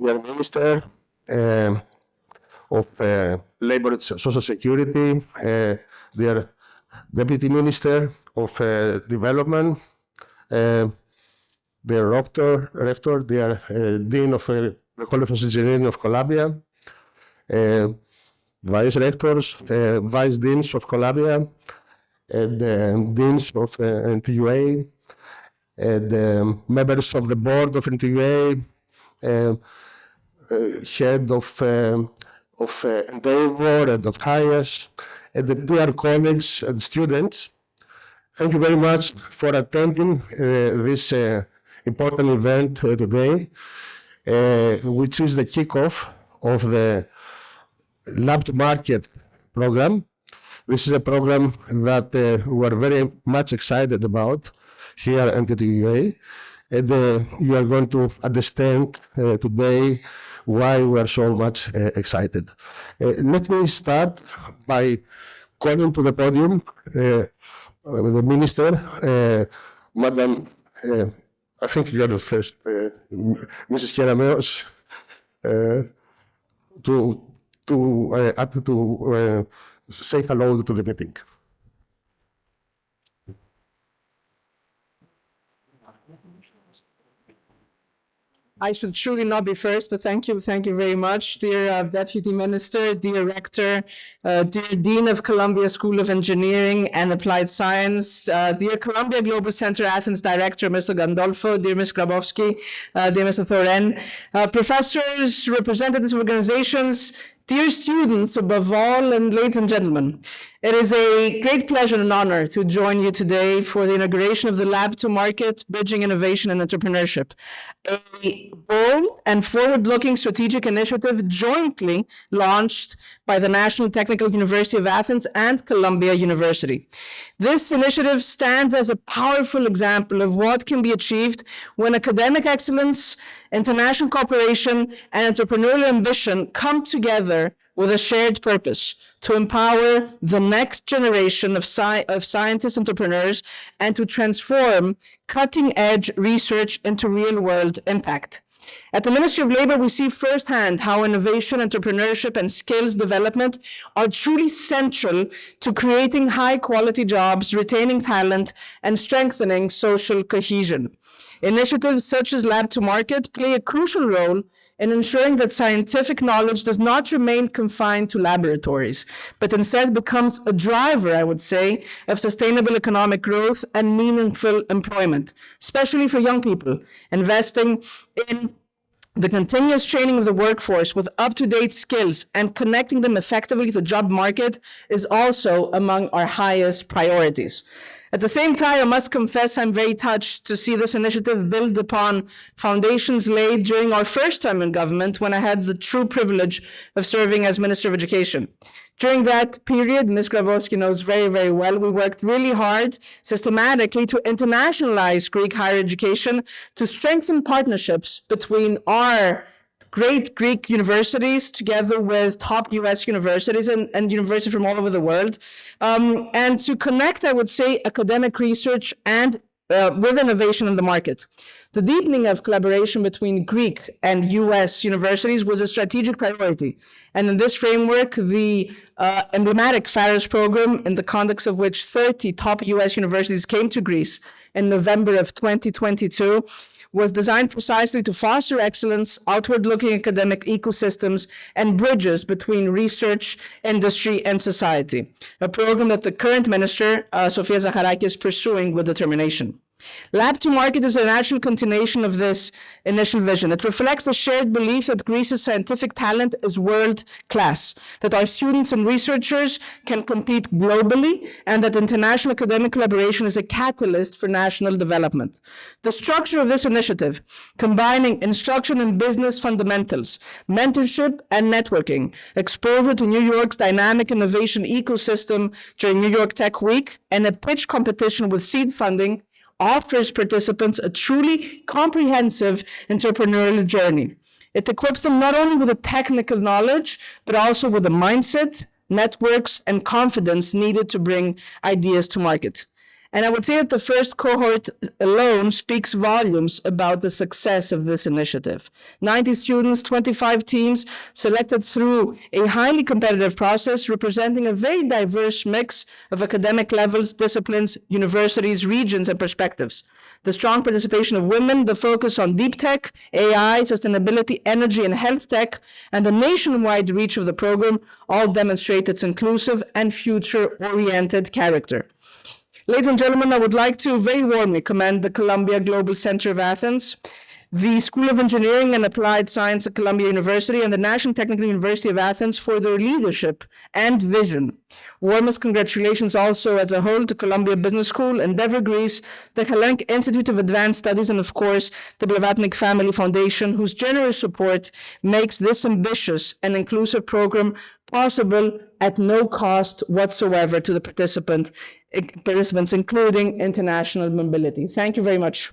dear Minister of Labor and Social Security, dear Deputy Minister of Development, dear Rector, dear Dean of the College of Engineering of Columbia, Vice Rectors, Vice Deans of Columbia, and Deans of NTUA, and members of the board of NTUA, head of Endeavor and of HIAS, and the dear colleagues and students. Thank you very much for attending this important event today, which is the kickoff of the Lab to Market program. This is a program that we are very much excited about here at NTUA, and you are going to understand today why we are so much excited. Let me start by calling to the podium the Minister, Madam, I think you are the first, Mrs. Kerameos, to say hello to the meeting. I should truly not be first, but thank you very much, dear Deputy Minister, dear Rector, dear Dean of Columbia School of Engineering and Applied Science, dear Columbia Global Center Athens Director, Mr. Gandolfo, dear Ms. Grabowski, dear Mr. Thoren, professors, representatives of organizations, dear students, above all, and ladies and gentlemen, it is a great pleasure and honor to join you today for the inauguration of the Lab to Market, Bridging Innovation and Entrepreneurship, a bold and forward-looking strategic initiative jointly launched by the National Technical University of Athens and Columbia University. This initiative stands as a powerful example of what can be achieved when academic excellence, international cooperation, and entrepreneurial ambition come together with a shared purpose to empower the next generation of scientists, entrepreneurs, and to transform cutting-edge research into real-world impact. At the Ministry of Labor, we see firsthand how innovation, entrepreneurship, and skills development are truly central to creating high-quality jobs, retaining talent, and strengthening social cohesion. Initiatives such as Lab to Market play a crucial role in ensuring that scientific knowledge does not remain confined to laboratories, but instead becomes a driver, I would say, of sustainable economic growth and meaningful employment, especially for young people. Investing in the continuous training of the workforce with up-to-date skills and connecting them effectively to the job market is also among our highest priorities. At the same time, I must confess I'm very touched to see this initiative build upon foundations laid during our first term in government when I had the true privilege of serving as Minister of Education. During that period, Ms. Grabowski knows very, very well, we worked really hard, systematically, to internationalize Greek higher education, to strengthen partnerships between our great Greek universities together with top US universities and universities from all over the world, and to connect, I would say, academic research and with innovation in the market. The deepening of collaboration between Greek and US universities was a strategic priority. And in this framework, the emblematic FAROS program, in the context of which 30 top US universities came to Greece in November of 2022, was designed precisely to foster excellence, outward-looking academic ecosystems, and bridges between research, industry, and society, a program that the current minister, Sofia Zacharaki, is pursuing with determination. Lab to Market is a natural continuation of this initial vision. It reflects the shared belief that Greece's scientific talent is world-class, that our students and researchers can compete globally, and that international academic collaboration is a catalyst for national development. The structure of this initiative, combining instruction in business fundamentals, mentorship and networking, exposure to New York's dynamic innovation ecosystem during New York Tech Week, and a pitch competition with seed funding, offers participants a truly comprehensive entrepreneurial journey. It equips them not only with the technical knowledge, but also with the mindset, networks, and confidence needed to bring ideas to market. And I would say that the first cohort alone speaks volumes about the success of this initiative. 90 students, 25 teams, selected through a highly competitive process representing a very diverse mix of academic levels, disciplines, universities, regions, and perspectives. The strong participation of women, the focus on deep tech, AI, sustainability, energy, and health tech, and the nationwide reach of the program all demonstrate its inclusive and future-oriented character. Ladies and gentlemen, I would like to very warmly commend the Columbia Global Center of Athens, the School of Engineering and Applied Science at Columbia University, and the National Technical University of Athens for their leadership and vision. Warmest congratulations also as a whole to Columbia Business School, Endeavor Greece, the Hellenic Institute of Advanced Studies, and of course, the Blavatnik Family Foundation, whose generous support makes this ambitious and inclusive program possible at no cost whatsoever to the participants, including international mobility. Thank you very much.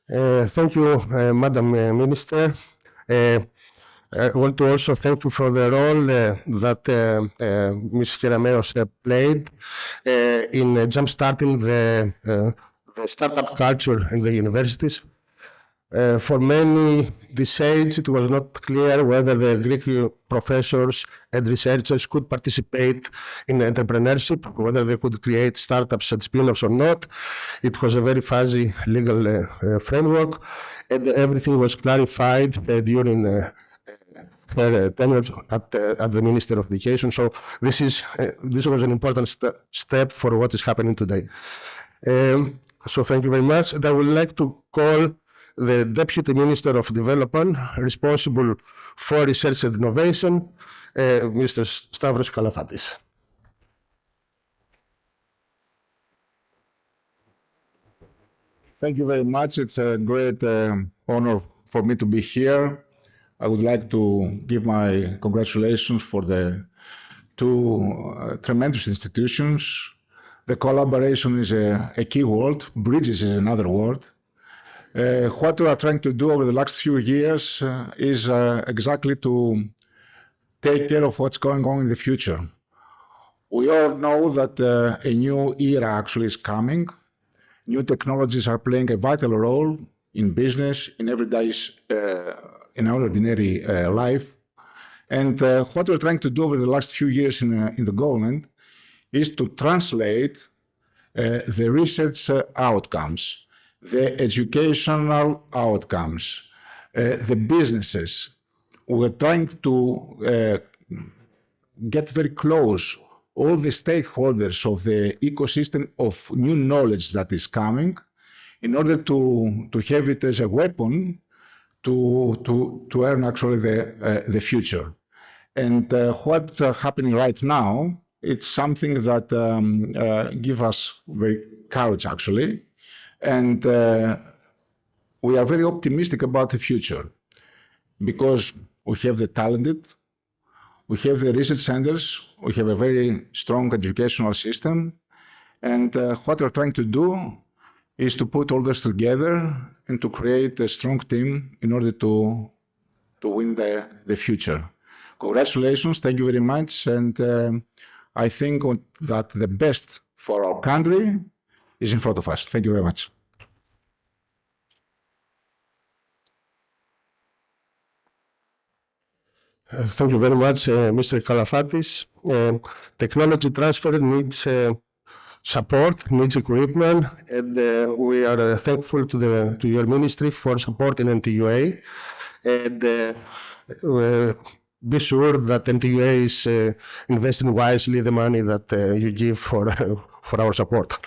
Thank you, Madam Minister. I want to also thank you for the role that Ms. Kerameos played in jumpstarting the startup culture in the universities. For many this age, it was not clear whether the Greek professors and researchers could participate in entrepreneurship, whether they could create startups and spin-offs or not. It was a very fuzzy legal framework, and everything was clarified during her tenure at the Minister of Education. So this was an important step for what is happening today. So thank you very much. And I would like to call the Deputy Minister of Development responsible for research and innovation, Mr. Stavros Kalafatis. Thank you very much. It's a great honor for me to be here. I would like to give my congratulations for the two tremendous institutions. The collaboration is a key word. Bridges is another word. What we are trying to do over the last few years is exactly to take care of what's going on in the future. We all know that a new era actually is coming. New technologies are playing a vital role in business, in in our ordinary life. And what we're trying to do over the last few years in the government is to translate the research outcomes, the educational outcomes, the businesses. We're trying to get very close all the stakeholders of the ecosystem of new knowledge that is coming in order to have it as a weapon to earn actually the future. And what's happening right now, it's something that gives us very courage actually. And we are very optimistic about the future because we have the talented, we have the research centers, we have a very strong educational system. And what we're trying to do is to put all this together and to create a strong team in order to win the future. Congratulations, thank you very much. And I think that the best for our country is in front of us. Thank you very much. Thank you very much, Mr. Kalafatis. Technology transfer needs support, needs equipment, and we are thankful to your ministry for supporting NTUA. And be sure that NTUA is investing wisely the money that you give for our support.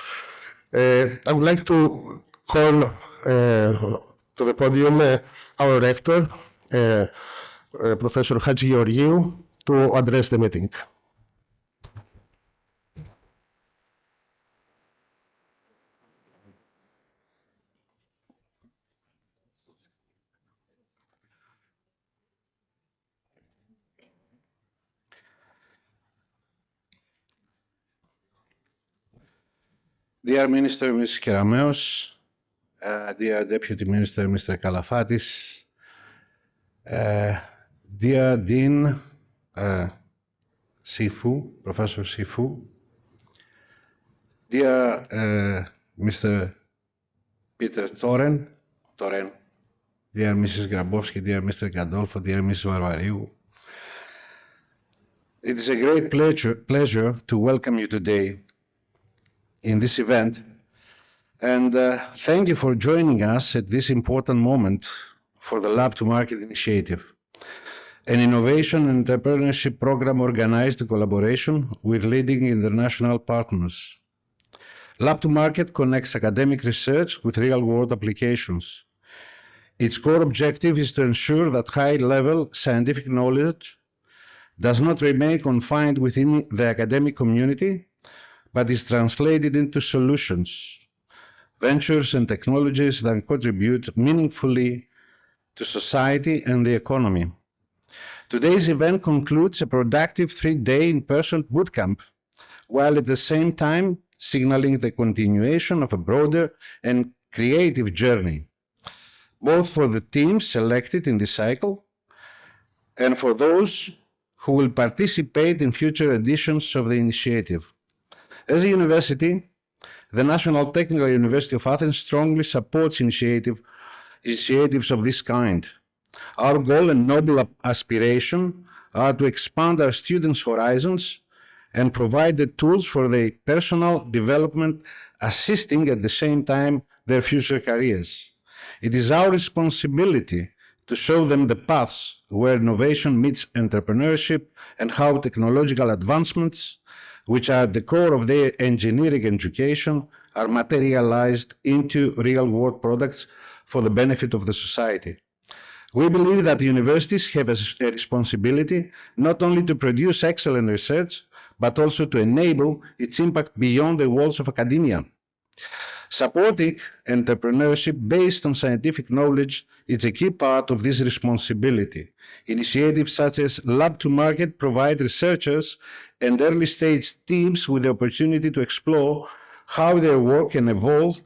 I would like to call to the podium our rector, Professor Hadjigeorgiou, to address the meeting. Dear Minister, Ms. Kerameos, dear Deputy Minister, Mr. Kalafatis, dear Dean Sifu, Professor Sifu, dear Mr. Peter Toren, dear Mrs. Grabowski, dear Mr. Gandolfo, dear Mrs. Varvariou. It is a great pleasure to welcome you today in this event, and thank you for joining us at this important moment for the Lab to Market initiative, an innovation and entrepreneurship program organized in collaboration with leading international partners. Lab to Market connects academic research with real-world applications. Its core objective is to ensure that high-level scientific knowledge does not remain confined within the academic community, but is translated into solutions, ventures and technologies that contribute meaningfully to society and the economy. Today's event concludes a productive 3-day in-person bootcamp, while at the same time signaling the continuation of a broader and creative journey, both for the teams selected in this cycle and for those who will participate in future editions of the initiative. As a university, the National Technical University of Athens strongly supports initiatives of this kind. Our goal and noble aspiration are to expand our students' horizons and provide the tools for their personal development, assisting at the same time their future careers. It is our responsibility to show them the paths where innovation meets entrepreneurship and how technological advancements, which are at the core of their engineering education, are materialized into real-world products for the benefit of the society. We believe that universities have a responsibility not only to produce excellent research, but also to enable its impact beyond the walls of academia. Supporting entrepreneurship based on scientific knowledge is a key part of this responsibility. Initiatives such as Lab to Market provide researchers and early-stage teams with the opportunity to explore how their work can evolve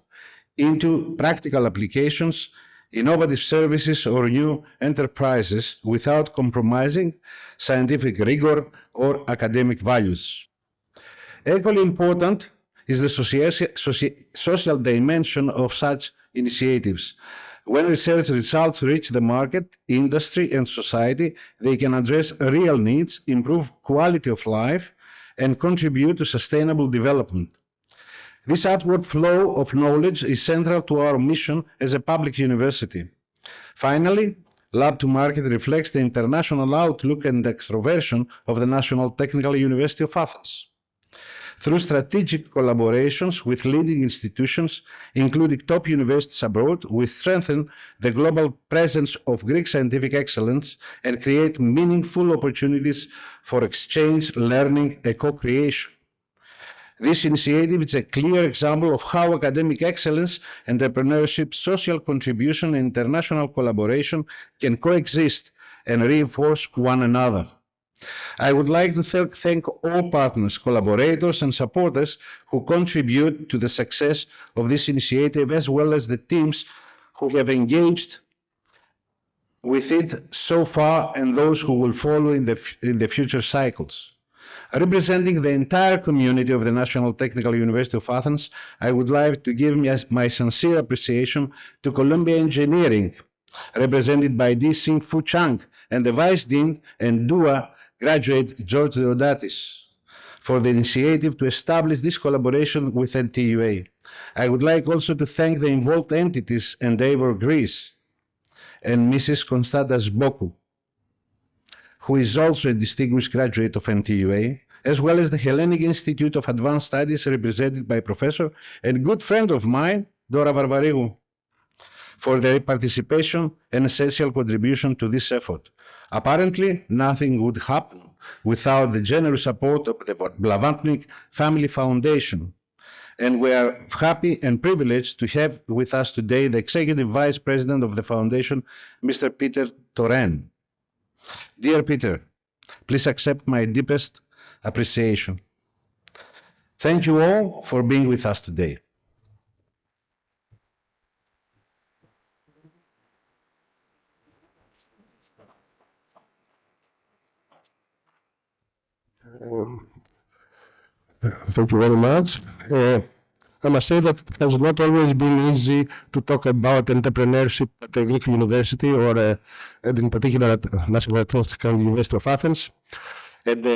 into practical applications, innovative services, or new enterprises without compromising scientific rigor or academic values. Equally important is the social dimension of such initiatives. When research results reach the market, industry, and society, they can address real needs, improve quality of life, and contribute to sustainable development. This outward flow of knowledge is central to our mission as a public university. Finally, Lab to Market reflects the international outlook and extroversion of the National Technical University of Athens. Through strategic collaborations with leading institutions, including top universities abroad, we strengthen the global presence of Greek scientific excellence and create meaningful opportunities for exchange, learning, and co-creation. This initiative is a clear example of how academic excellence, entrepreneurship, social contribution, and international collaboration can coexist and reinforce one another. I would like to thank all partners, collaborators, and supporters who contribute to the success of this initiative, as well as the teams who have engaged with it so far and those who will follow in the future cycles. Representing the entire community of the National Technical University of Athens, I would like to give my sincere appreciation to Columbia Engineering, represented by D. Sing Fu Chang, and the Vice Dean and DUA graduate George Deodatis, for the initiative to establish this collaboration with NTUA. I would like also to thank the involved entities, Endeavor Greece and Mrs. Konstantas Boku, who is also a distinguished graduate of NTUA, as well as the Hellenic Institute of Advanced Studies, represented by Professor and good friend of mine, Dora Varvariou, for their participation and essential contribution to this effort. Apparently, nothing would happen without the generous support of the Blavatnik Family Foundation, and we are happy and privileged to have with us today the Executive Vice President of the Foundation, Mr. Peter Toren. Dear Peter, please accept my deepest appreciation. Thank you all for being with us today. Thank you very much. I must say that it has not always been easy to talk about entrepreneurship at the Greek University or and in particular at National Technical University of Athens. And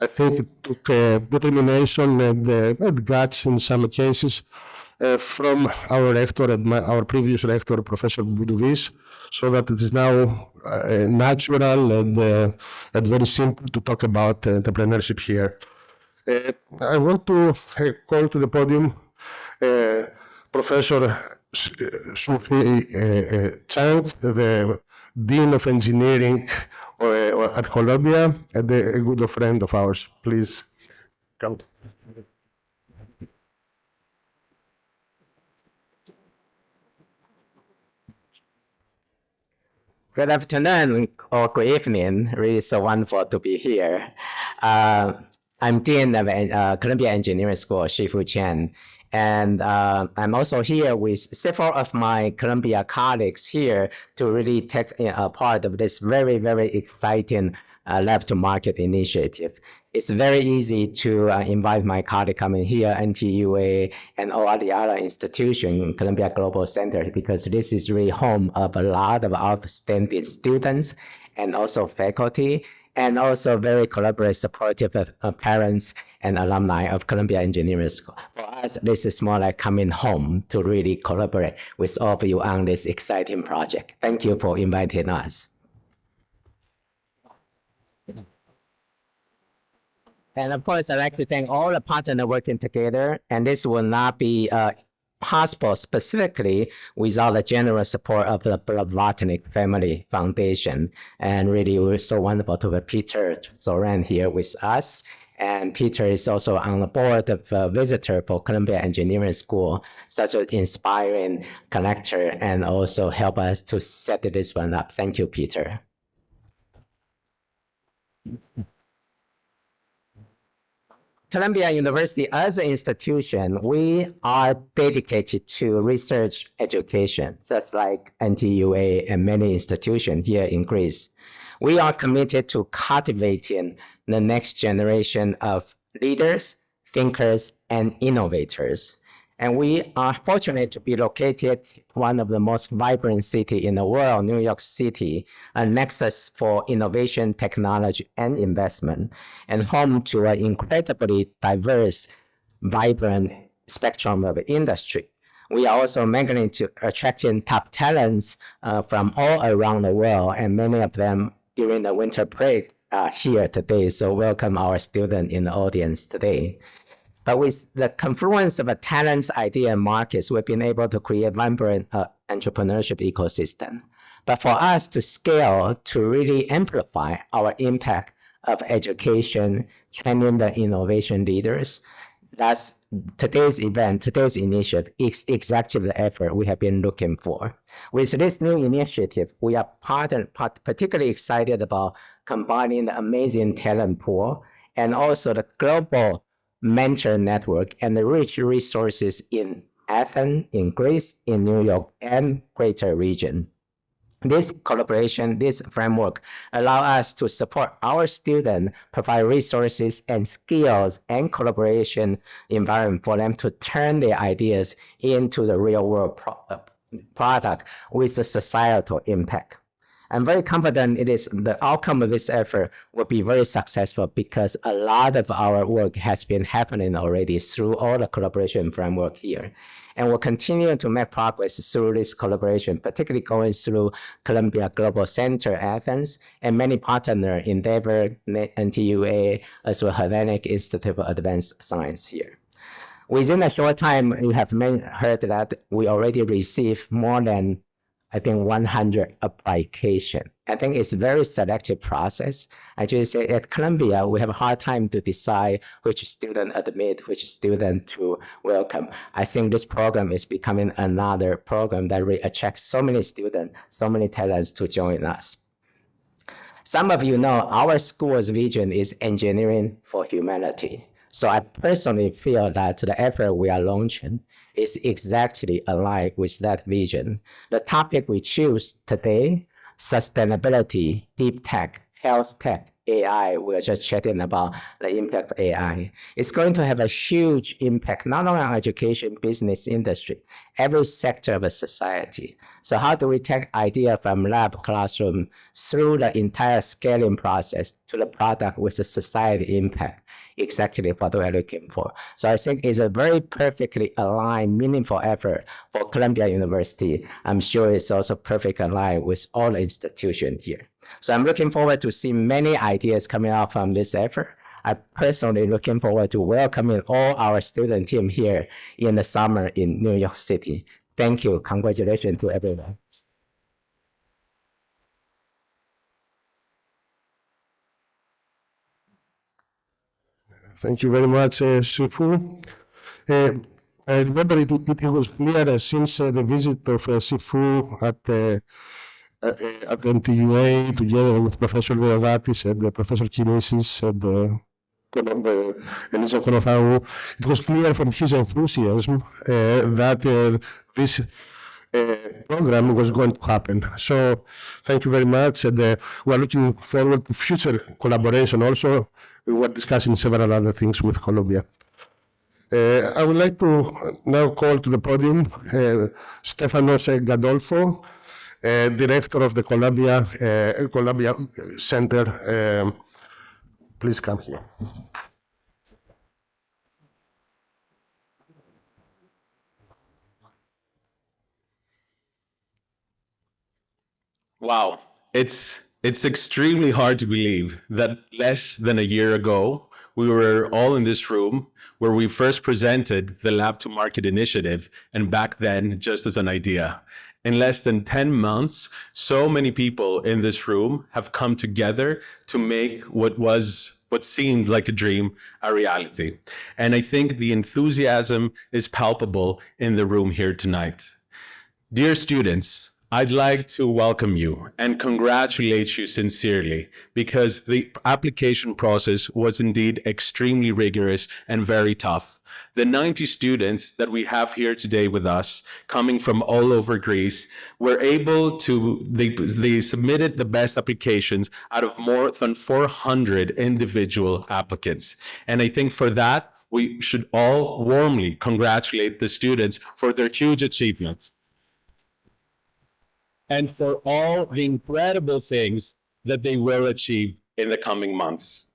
I think it took determination and guts in some cases from our rector and our previous rector, Professor Boudouvis, so that it is now natural and very simple to talk about entrepreneurship here. I want to call to the podium Professor Sufi Chang, the Dean of Engineering at Columbia, and a good friend of ours. Please come. Good afternoon or good evening. Really so wonderful to be here. I'm Dean of Columbia Engineering School, Shifu Chen. And I'm also here with several of my Columbia colleagues here to really take a part of this very, very exciting lab to market initiative. It's very easy to invite my colleague coming here, NTUA, and all the other institutions in Columbia Global Center, because this is really home of a lot of outstanding students and also faculty, and also very collaborative, supportive of parents and alumni of Columbia Engineering School. For us, this is more like coming home to really collaborate with all of you on this exciting project. Thank you for inviting us. And of course, I'd like to thank all the partners working together, and this will not be possible specifically without the generous support of the Blavatnik Family Foundation. And really, we're so wonderful to have Peter Zoran here with us. And Peter is also on the board of visitor for Columbia Engineering School, such an inspiring connector, and also help us to set this one up. Thank you, Peter. Columbia University as an institution, we are dedicated to research education, just like NTUA and many institutions here in Greece. We are committed to cultivating the next generation of leaders, thinkers, and innovators. And we are fortunate to be located in one of the most vibrant cities in the world, New York City, a nexus for innovation, technology, and investment, and home to an incredibly diverse, vibrant spectrum of industry. We are also magnet to attracting top talents from all around the world, and many of them during the winter break are here today. So welcome our students in the audience today. But with the confluence of talents, idea, and markets, we've been able to create a vibrant entrepreneurship ecosystem. But for us to scale, to really amplify our impact of education, training the innovation leaders, that's today's event, today's initiative is exactly the effort we have been looking for. With this new initiative, we are particularly excited about combining the amazing talent pool and also the global mentor network and the rich resources in Athens, in Greece, in New York, and greater region. This collaboration, this framework allow us to support our students, provide resources and skills and collaboration environment for them to turn their ideas into the real world product with a societal impact. I'm very confident the outcome of this effort will be very successful because a lot of our work has been happening already through all the collaboration framework here. And we'll continue to make progress through this collaboration, particularly going through Columbia Global Center, Athens, and many partner Endeavor, NTUA, as well as Hellenic Institute of Advanced Science here. Within a short time, you have heard that we already received more than 100 applications. I think it's a very selective process. I just say at Columbia, we have a hard time to decide which student admit, which student to welcome. I think this program is becoming another program that really attracts so many students, so many talents to join us. Some of you know our school's vision is engineering for humanity. So I personally feel that the effort we are launching is exactly aligned with that vision. The topic we choose today, sustainability, deep tech, health tech, AI. We were just chatting about the impact of AI. It's going to have a huge impact, not only on education, business, industry, every sector of a society. So how do we take idea from lab, classroom, through the entire scaling process to the product with a society impact? Exactly what we're looking for. So I think it's a very perfectly aligned, meaningful effort for Columbia University. I'm sure it's also perfectly aligned with all institutions here. So I'm looking forward to see many ideas coming out from this effort. I'm personally looking forward to welcoming all our student team here in the summer in New York City. Thank you. Congratulations to everyone. Thank you very much, Sifu. I remember it was clear since the visit of Sifu at NTUA together with Professor Leodatis and Professor Kinesis and Elisa Konofau, it was clear from his enthusiasm that this program was going to happen. So thank you very much, and we are looking forward to future collaboration also. We were discussing several other things with Columbia. I would like to now call to the podium Stefanos Gandolfo, Director of the Columbia Center. Please come here. Wow, it's extremely hard to believe that less than a year ago, we were all in this room where we first presented the Lab to Market initiative, and back then just as an idea. In less than 10 months, so many people in this room have come together to make what seemed like a dream a reality. And I think the enthusiasm is palpable in the room here tonight. Dear students, I'd like to welcome you and congratulate you sincerely, because the application process was indeed extremely rigorous and very tough. The 90 students that we have here today with us, coming from all over Greece, were able to, they submitted the best applications out of more than 400 individual applicants. And I think for that, we should all warmly congratulate the students for their huge achievements and for all the incredible things that they will achieve in the coming months.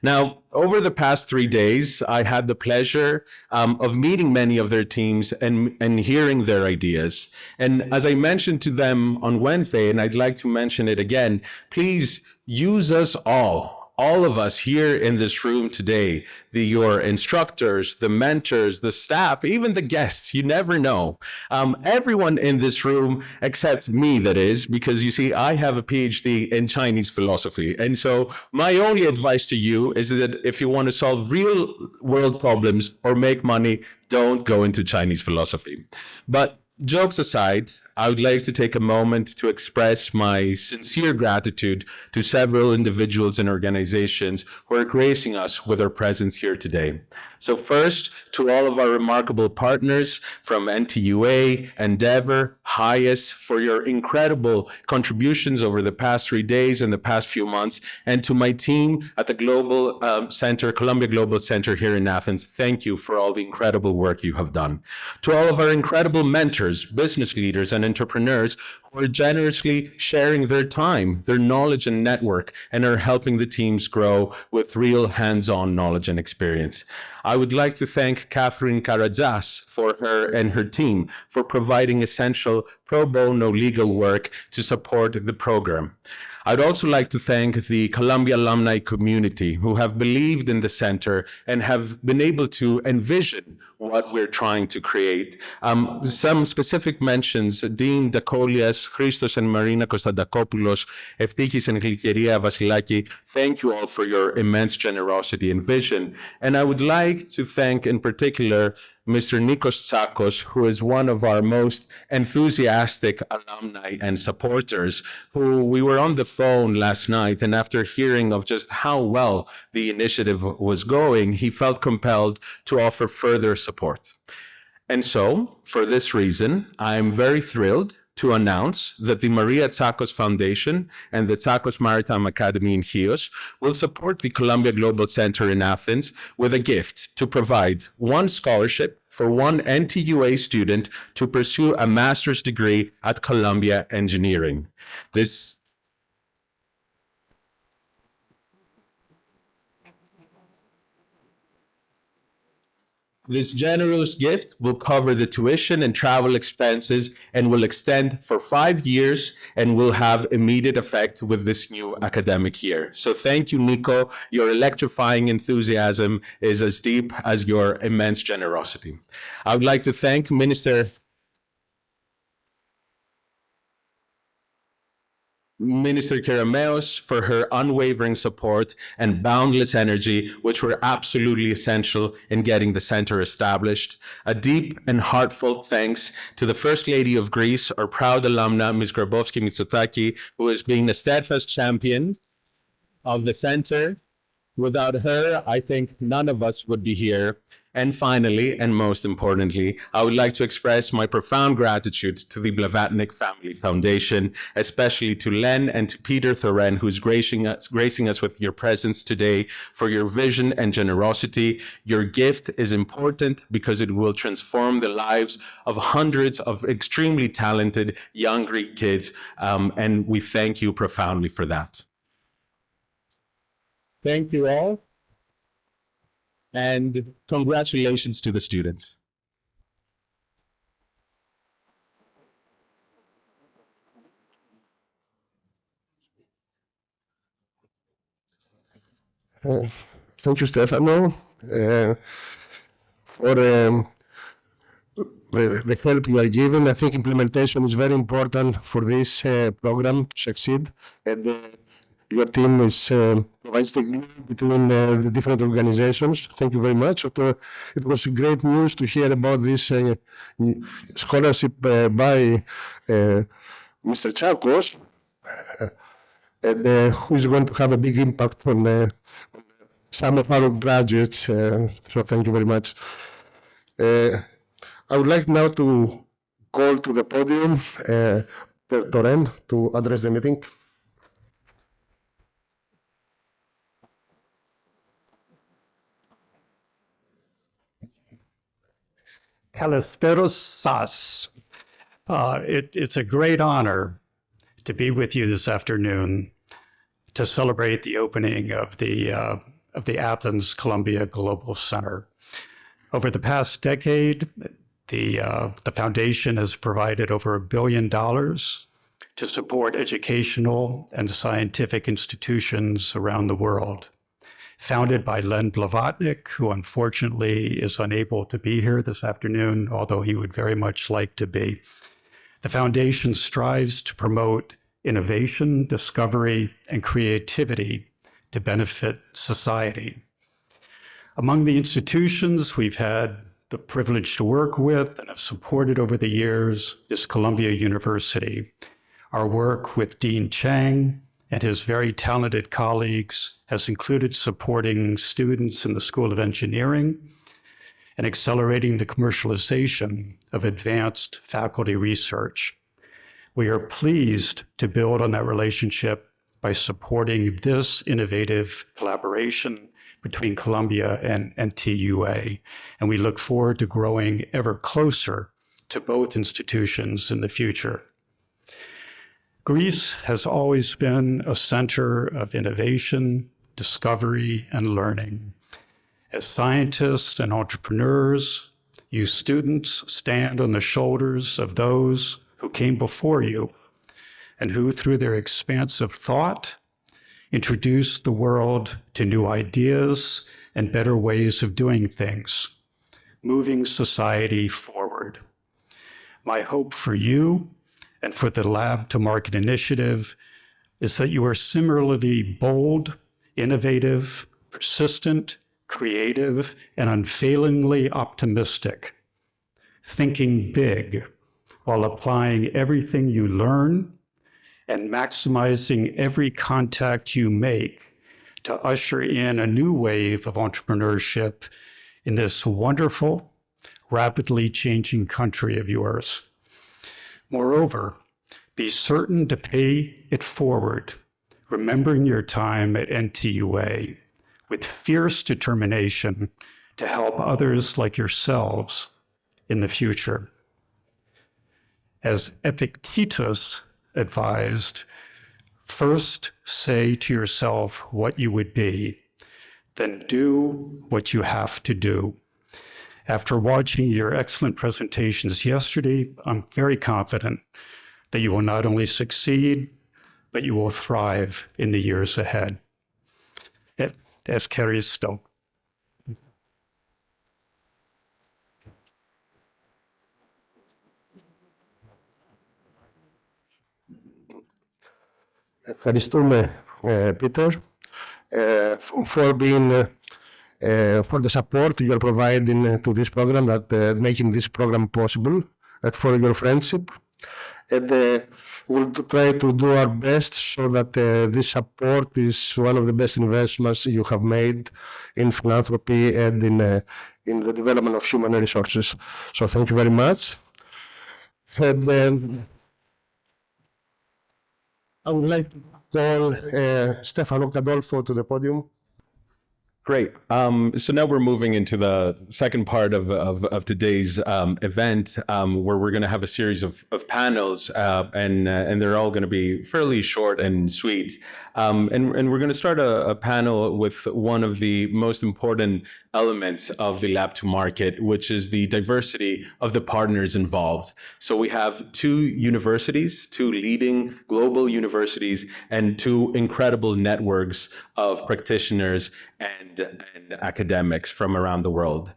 Now, over the past 3 days, I had the pleasure of meeting many of their teams and hearing their ideas. And as I mentioned to them on Wednesday, and I'd like to mention it again, please use us all of us here in this room today, your instructors, the mentors, the staff, even the guests, you never know. Everyone in this room, except me, that is, because you see, I have a PhD in Chinese philosophy. And so my only advice to you is that if you want to solve real world problems or make money, don't go into Chinese philosophy. But jokes aside, I would like to take a moment to express my sincere gratitude to several individuals and organizations who are gracing us with their presence here today. So first, to all of our remarkable partners from NTUA, Endeavor, HIAS, for your incredible contributions over the past 3 days and the past few months, and to my team at the Global Center, Columbia Global Center here in Athens, thank you for all the incredible work you have done. To all of our incredible mentors, business leaders, and entrepreneurs who are generously sharing their time, their knowledge and network, and are helping the teams grow with real hands-on knowledge and experience. I would like to thank Catherine Karadzas for her and her team for providing essential pro bono legal work to support the program. I'd also like to thank the Columbia alumni community who have believed in the center and have been able to envision what we're trying to create. Some specific mentions, Dean Dakolias, Christos and Marina Kostadakopoulos, Eftichis and Glikeria Vasilaki, thank you all for your immense generosity and vision. And I would like to thank in particular Mr. Nikos Tsakos, who is one of our most enthusiastic alumni and supporters, who we were on the phone last night, and after hearing of just how well the initiative was going, he felt compelled to offer further support. And so, for this reason, I'm very thrilled to announce that the Maria Tsakos Foundation and the Tsakos Maritime Academy in Chios will support the Columbia Global Center in Athens with a gift to provide one scholarship for one NTUA student to pursue a master's degree at Columbia Engineering. This generous gift will cover the tuition and travel expenses and will extend for 5 years and will have immediate effect with this new academic year. So thank you, Nico. Your electrifying enthusiasm is as deep as your immense generosity. I would like to thank Minister Kerameos for her unwavering support and boundless energy, which were absolutely essential in getting the center established. A deep and heartfelt thanks to the First Lady of Greece, our proud alumna, Ms. Grabowski-Mitsotakis, who has been a steadfast champion of the center. Without her, I think none of us would be here. And finally, and most importantly, I would like to express my profound gratitude to the Blavatnik Family Foundation, especially to Len and to Peter Thoren, who's gracing us with your presence today, for your vision and generosity. Your gift is important because it will transform the lives of hundreds of extremely talented young Greek kids, and we thank you profoundly for that. Thank you all. And congratulations to the students. Thank you, Stefano, for the help you are giving. I think implementation is very important for this program to succeed. And your team is provides the glue between the different organizations. Thank you very much. It was great news to hear about this scholarship by Mr. Tsakos, and who is going to have a big impact on some of our graduates. So thank you very much. I would like now to call to the podium Thoren to address the meeting. Kalisperos Sas. It's a great honor to be with you this afternoon to celebrate the opening of the Athens Columbia Global Center. Over the past decade, the foundation has provided over $1 billion to support educational and scientific institutions around the world. Founded by Len Blavatnik, who unfortunately is unable to be here this afternoon, although he would very much like to be. The foundation strives to promote innovation, discovery, and creativity to benefit society. Among the institutions we've had the privilege to work with and have supported over the years is Columbia University. Our work with Dean Chang and his very talented colleagues has included supporting students in the School of Engineering and accelerating the commercialization of advanced faculty research. We are pleased to build on that relationship by supporting this innovative collaboration between Columbia and TUA, and we look forward to growing ever closer to both institutions in the future. Greece has always been a center of innovation, discovery, and learning. As scientists and entrepreneurs, you students stand on the shoulders of those who came before you and who, through their expansive thought, introduced the world to new ideas and better ways of doing things, moving society forward. My hope for you and for the Lab to Market initiative is that you are similarly bold, innovative, persistent, creative, and unfailingly optimistic, thinking big while applying everything you learn and maximizing every contact you make to usher in a new wave of entrepreneurship in this wonderful, rapidly changing country of yours. Moreover, Be certain to pay it forward, remembering your time at NTUA with fierce determination to help others like yourselves in the future. As Epictetus advised, first say to yourself what you would be, then do what you have to do. After watching your excellent presentations yesterday, I'm very confident that you will not only succeed, but you will thrive in the years ahead. Ευχαριστώ. Ευχαριστούμε, Peter, for being for the support you're providing to this program, that making this program possible, and for your friendship. And we'll try to do our best so that this support is one of the best investments you have made in philanthropy and in the development of human resources. So thank you very much. And I would like to call Stefano Cadolfo to the podium. Great. So now we're moving into the second part of today's event, where we're going to have a series of panels, and they're all going to be fairly short and sweet. And we're going to start a panel with one of the most important elements of the lab to market, which is the diversity of the partners involved. So we have two universities, two leading global universities, and two incredible networks of practitioners and academics from around the world.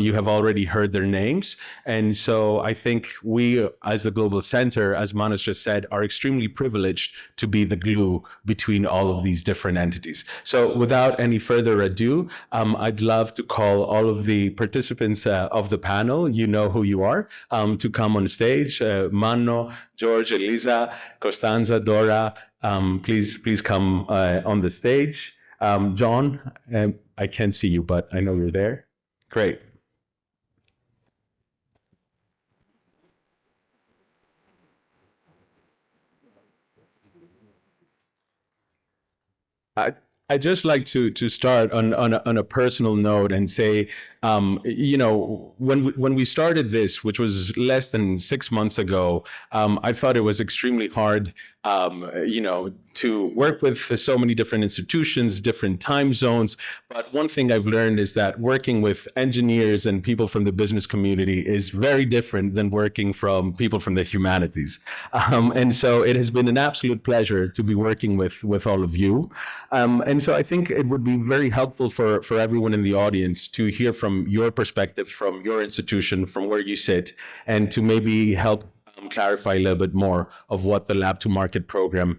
You have already heard their names. And so I think we, as the Global Center, as Manos just said, are extremely privileged to be the glue between all of these different entities. So without any further ado, I'd love to call all of the participants of the panel, you know who you are, to come on stage. Mano, George, Elisa, Costanza, Dora, please come on the stage. John, I can't see you, but I know you're there. Great. I'd just like to start on a personal note and say, you know, when we started this, which was less than 6 months ago, I thought it was extremely hard, you know, to work with so many different institutions, different time zones. But one thing I've learned is that working with engineers and people from the business community is very different than working from people from the humanities. And so it has been an absolute pleasure to be working with all of you. And so I think it would be very helpful for everyone in the audience to hear from your perspective, from your institution, from where you sit, and to maybe help clarify a little bit more of what the Lab to Market program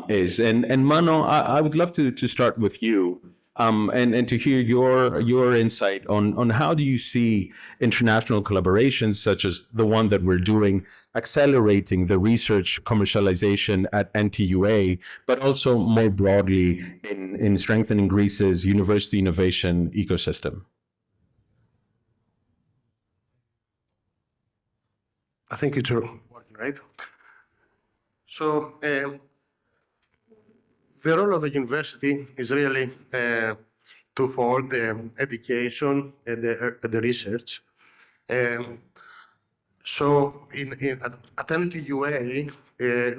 is. And Mano, I would love to start with you and to hear your insight on how do you see international collaborations such as the one that we're doing accelerating the research commercialization at NTUA, but also more broadly in strengthening Greece's university innovation ecosystem. I think it's working, right? So the role of the university is really twofold: education and the research. So at NTUA,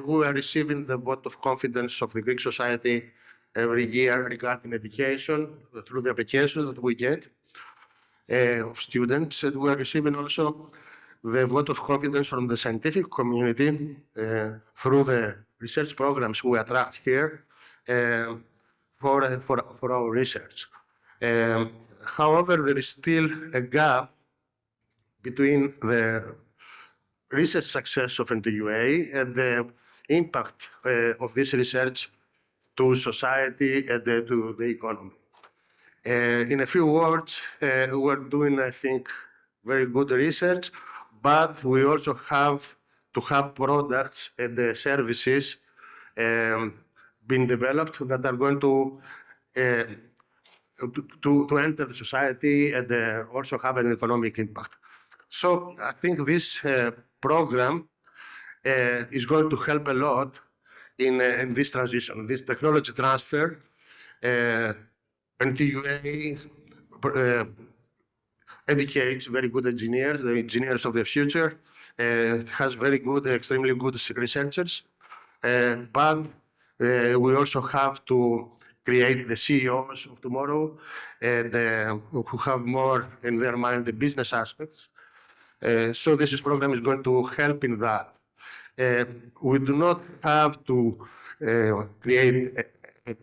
we are receiving the vote of confidence of the Greek society every year regarding education through the applications that we get of students. And we are receiving also the vote of confidence from the scientific community through the research programs we attract here for our research. However, there is still a gap between the research success of NTUA and the impact of this research to society and to the economy. In a few words, we're doing, I think, very good research, but we also have to have products and services being developed that are going to enter the society and also have an economic impact. So I think this program is going to help a lot in this transition, this technology transfer. NTUA educates very good engineers, the engineers of the future. It has very good, extremely good researchers. But we also have to create the CEOs of tomorrow and who have more in their mind the business aspects. So this program is going to help in that. We do not have to create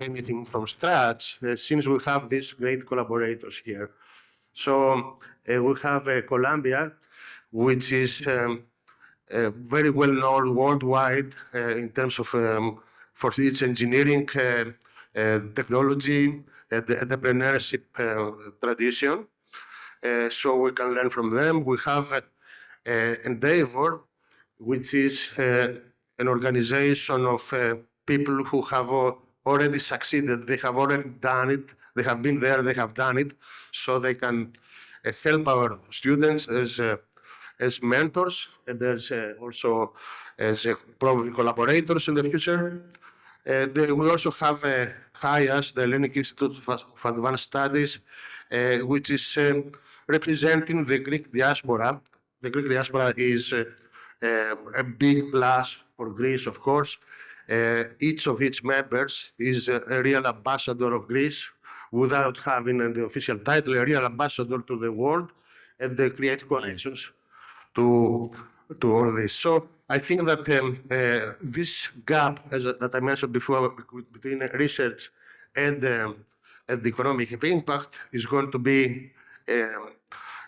anything from scratch since we have these great collaborators here. So we have Columbia, which is very well known worldwide in terms of for its engineering, technology, and the entrepreneurship tradition. So we can learn from them. We have Endeavor, which is an organization of people who have already succeeded. They have already done it. They have been there, they have done it. So they can help our students as mentors and as also as probably collaborators in the future. We also have HIAS, the Hellenic Institute of Advanced Studies, which is representing the Greek diaspora. The Greek diaspora is a big plus for Greece, of course. Each of its members is a real ambassador of Greece without having the official title, a real ambassador to the world, and they create connections to all this. So I think that this gap, that I mentioned before, between research and the economic impact is going to be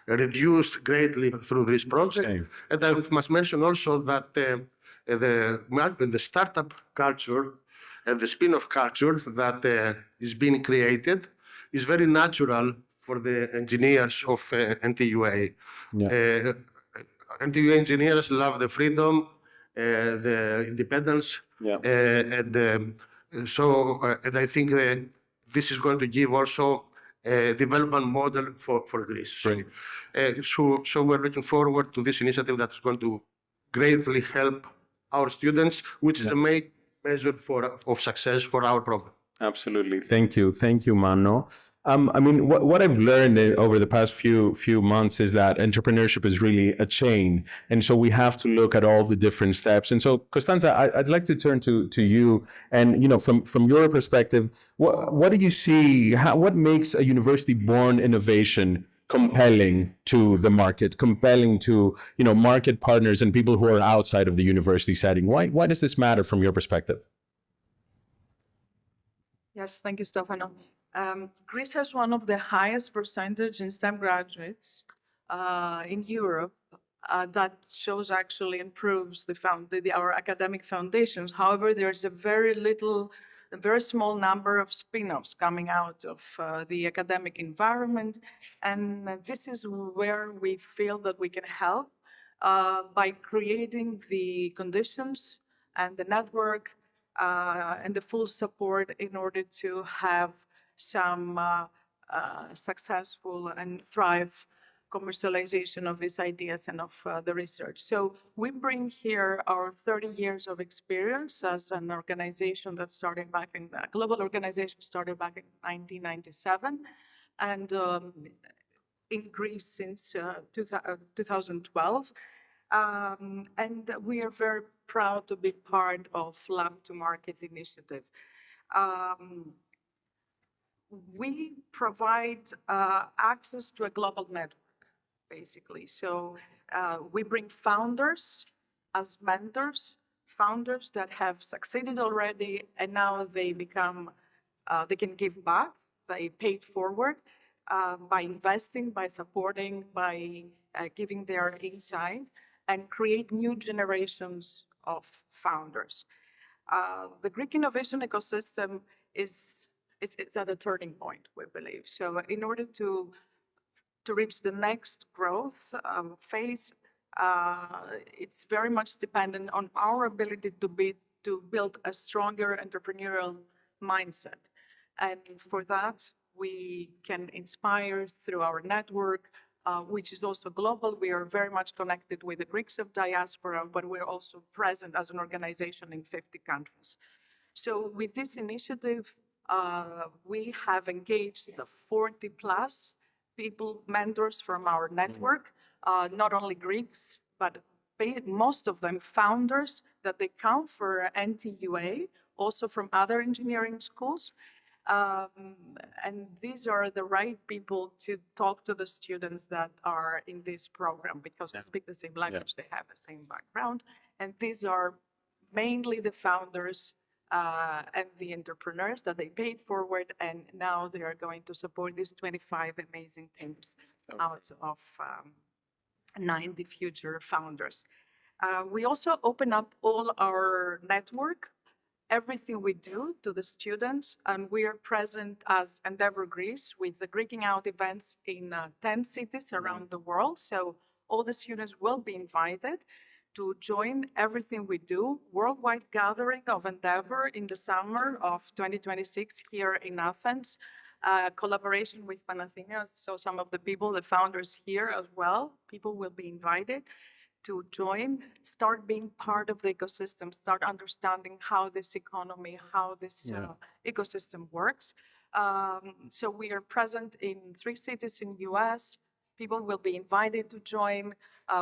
reduced greatly through this project. Okay. And I must mention also that the startup culture and the spin-off culture that is being created is very natural for the engineers of NTUA. Yeah. NTUA engineers love the freedom, the independence, yeah. And I think this is going to give also a development model for Greece. Right. So we're looking forward to this initiative that's going to greatly help our students, which is the main measure of success for our program. Absolutely. Thank you, Mano. I mean, what I've learned over the past few months is that entrepreneurship is really a chain, and so we have to look at all the different steps. And so, Costanza, I'd like to turn to you, and from your perspective, what do you see? What makes a university-born innovation compelling to the market, compelling to market partners and people who are outside of the university setting? Why does this matter from your perspective? Yes, thank you, Stefano. Greece has one of the highest percentage in STEM graduates in Europe. That shows actually improves our academic foundations. However, there's a very small number of spin-offs coming out of the academic environment. And this is where we feel that we can help by creating the conditions and the network and the full support in order to have some successful and thrive commercialization of these ideas and of the research. So we bring here our 30 years of experience as an organization that started back in a global organization started back in 1997 and in Greece since 2012. And we are very proud to be part of Lab to Market initiative. We provide access to a global network, basically. So we bring founders as mentors, founders that have succeeded already, and now they can give back, they pay it forward by investing, by supporting, by giving their insight, and create new generations of founders. The Greek innovation ecosystem is at a turning point, we believe. So in order to reach the next growth phase, it's very much dependent on our ability to build a stronger entrepreneurial mindset. And for that, we can inspire through our network which is also global. We are very much connected with the Greeks of diaspora, but we're also present as an organization in 50 countries. So with this initiative, we have engaged 40 plus people, mentors from our network, not only Greeks, but most of them founders that they come for NTUA, also from other engineering schools. And these are the right people to talk to the students that are in this program because they speak the same language, they have the same background. And these are mainly the founders and the entrepreneurs that they paid forward, and now they are going to support these 25 amazing teams out of 90 future founders. We also open up all our network, everything we do to the students, and we are present as Endeavor Greece with the Greeking Out events in 10 cities around the world. So all the students will be invited to join everything we do, worldwide gathering of Endeavor in the summer of 2026 here in Athens, collaboration with Panathinaikos. So some of the people, the founders here as well, people will be invited to join, start being part of the ecosystem, start understanding how this economy, how this ecosystem works. So we are present in 3 cities in US. People will be invited to join.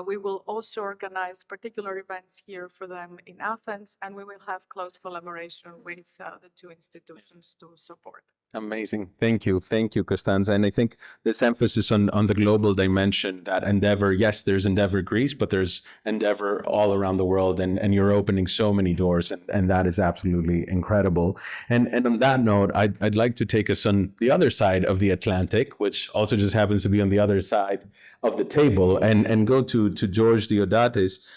We will also organize particular events here for them in Athens, and we will have close collaboration with the 2 institutions to support. Amazing. Thank you. Thank you, Costanza. And I think this emphasis on the global dimension that Endeavor, yes, there's Endeavor Greece, but there's Endeavor all around the world, and you're opening so many doors, and that is absolutely incredible. And on that note, I'd like to take us on the other side of the Atlantic, which also just happens to be on the other side of the table, and go to George Diodatis.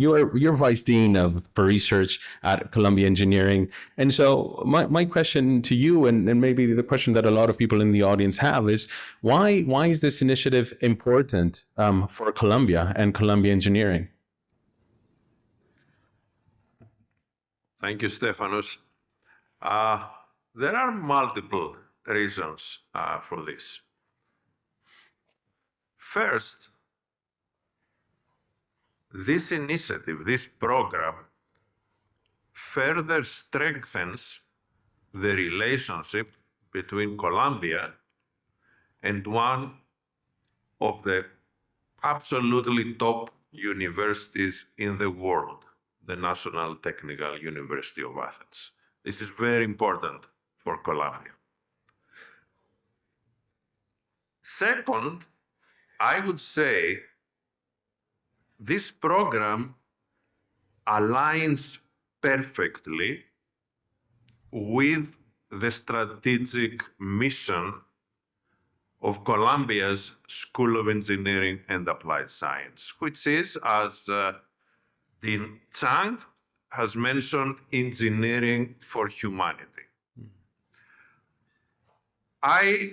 You're Vice Dean for Research at Columbia Engineering. And so my question to you, and maybe the question that a lot of people in the audience have, is why is this initiative important for Columbia and Columbia Engineering? Thank you, Stefanos. There are multiple reasons for this. First, this initiative, this program, further strengthens the relationship between Columbia and one of the absolutely top universities in the world, the National Technical University of Athens. This is very important for Columbia. Second, I would say this program aligns perfectly with the strategic mission of Columbia's School of Engineering and Applied Science, which is, as Dean Chang has mentioned, engineering for humanity. I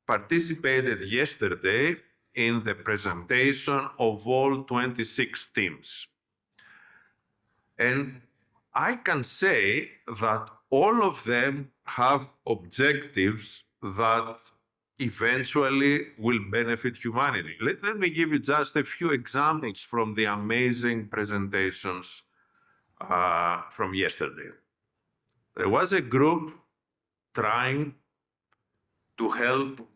participated yesterday in the presentation of all 26 teams. And I can say that all of them have objectives that eventually will benefit humanity. Let me give you just a few examples from the amazing presentations from yesterday. There was a group trying to help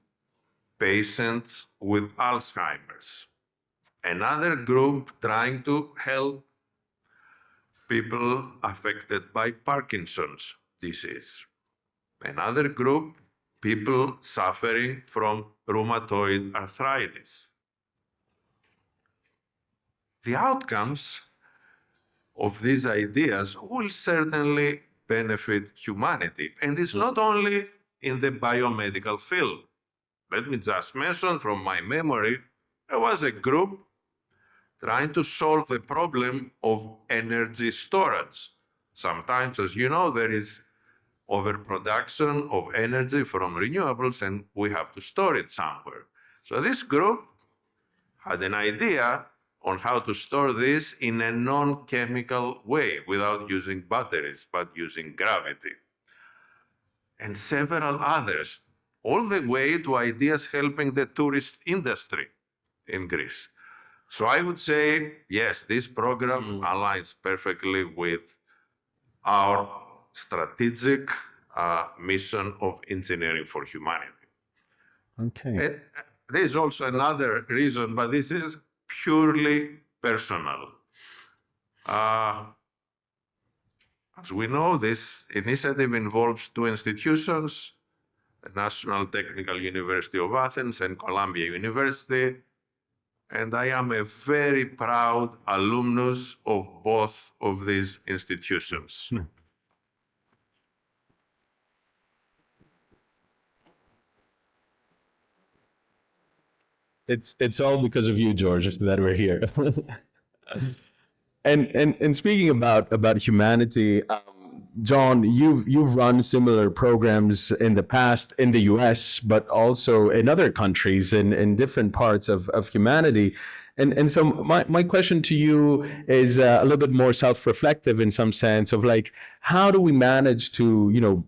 patients with Alzheimer's. Another group trying to help people affected by Parkinson's disease. Another group, people suffering from rheumatoid arthritis. The outcomes of these ideas will certainly benefit humanity. And it's not only in the biomedical field. Let me just mention from my memory, there was a group trying to solve the problem of energy storage. Sometimes, as you know, there is overproduction of energy from renewables, and we have to store it somewhere. So this group had an idea on how to store this in a non-chemical way, without using batteries, but using gravity. And several others, all the way to ideas helping the tourist industry. in Greece. So I would say, yes, this program aligns perfectly with our strategic mission of engineering for humanity. Okay. And there's also another reason, but this is purely personal. As we know, this initiative involves two institutions, the National Technical University of Athens and Columbia University, and I am a very proud alumnus of both of these institutions. It's all because of you, George, that we're here. And speaking about humanity, John, you've run similar programs in the past in the U.S., but also in other countries in different parts of humanity. And so my question to you is a little bit more self-reflective in some sense of like, how do we manage to,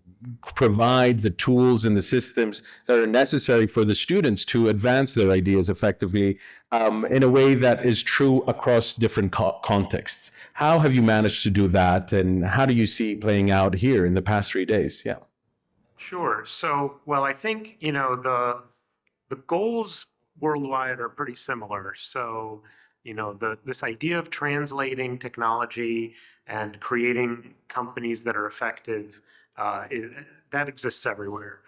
provide the tools and the systems that are necessary for the students to advance their ideas effectively in a way that is true across different contexts? How have you managed to do that, and how do you see playing out here in the past 3 days? Yeah. Sure. So, well, I think, the goals worldwide are pretty similar. So, this idea of translating technology and creating companies that are effective, that exists everywhere.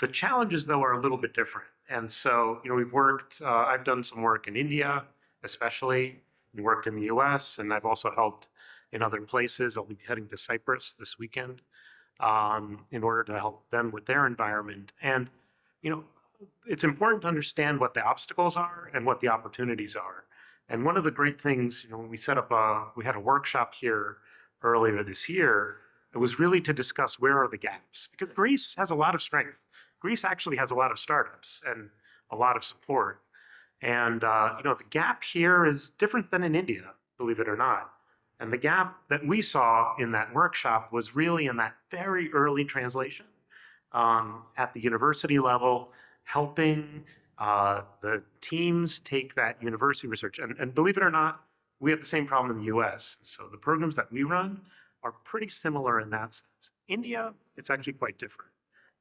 The challenges, though, are a little bit different. And so, we've worked, I've done some work in India, especially, and worked in the US, and I've also helped in other places. I'll be heading to Cyprus this weekend in order to help them with their environment. And, it's important to understand what the obstacles are and what the opportunities are. And one of the great things, when we set up we had a workshop here earlier this year, it was really to discuss where are the gaps, because Greece has a lot of strength. Greece actually has a lot of startups and a lot of support. And, the gap here is different than in India, believe it or not. And the gap that we saw in that workshop was really in that very early translation at the university level, helping the teams take that university research. And believe it or not, we have the same problem in the US. So the programs that we run are pretty similar in that sense. India, it's actually quite different,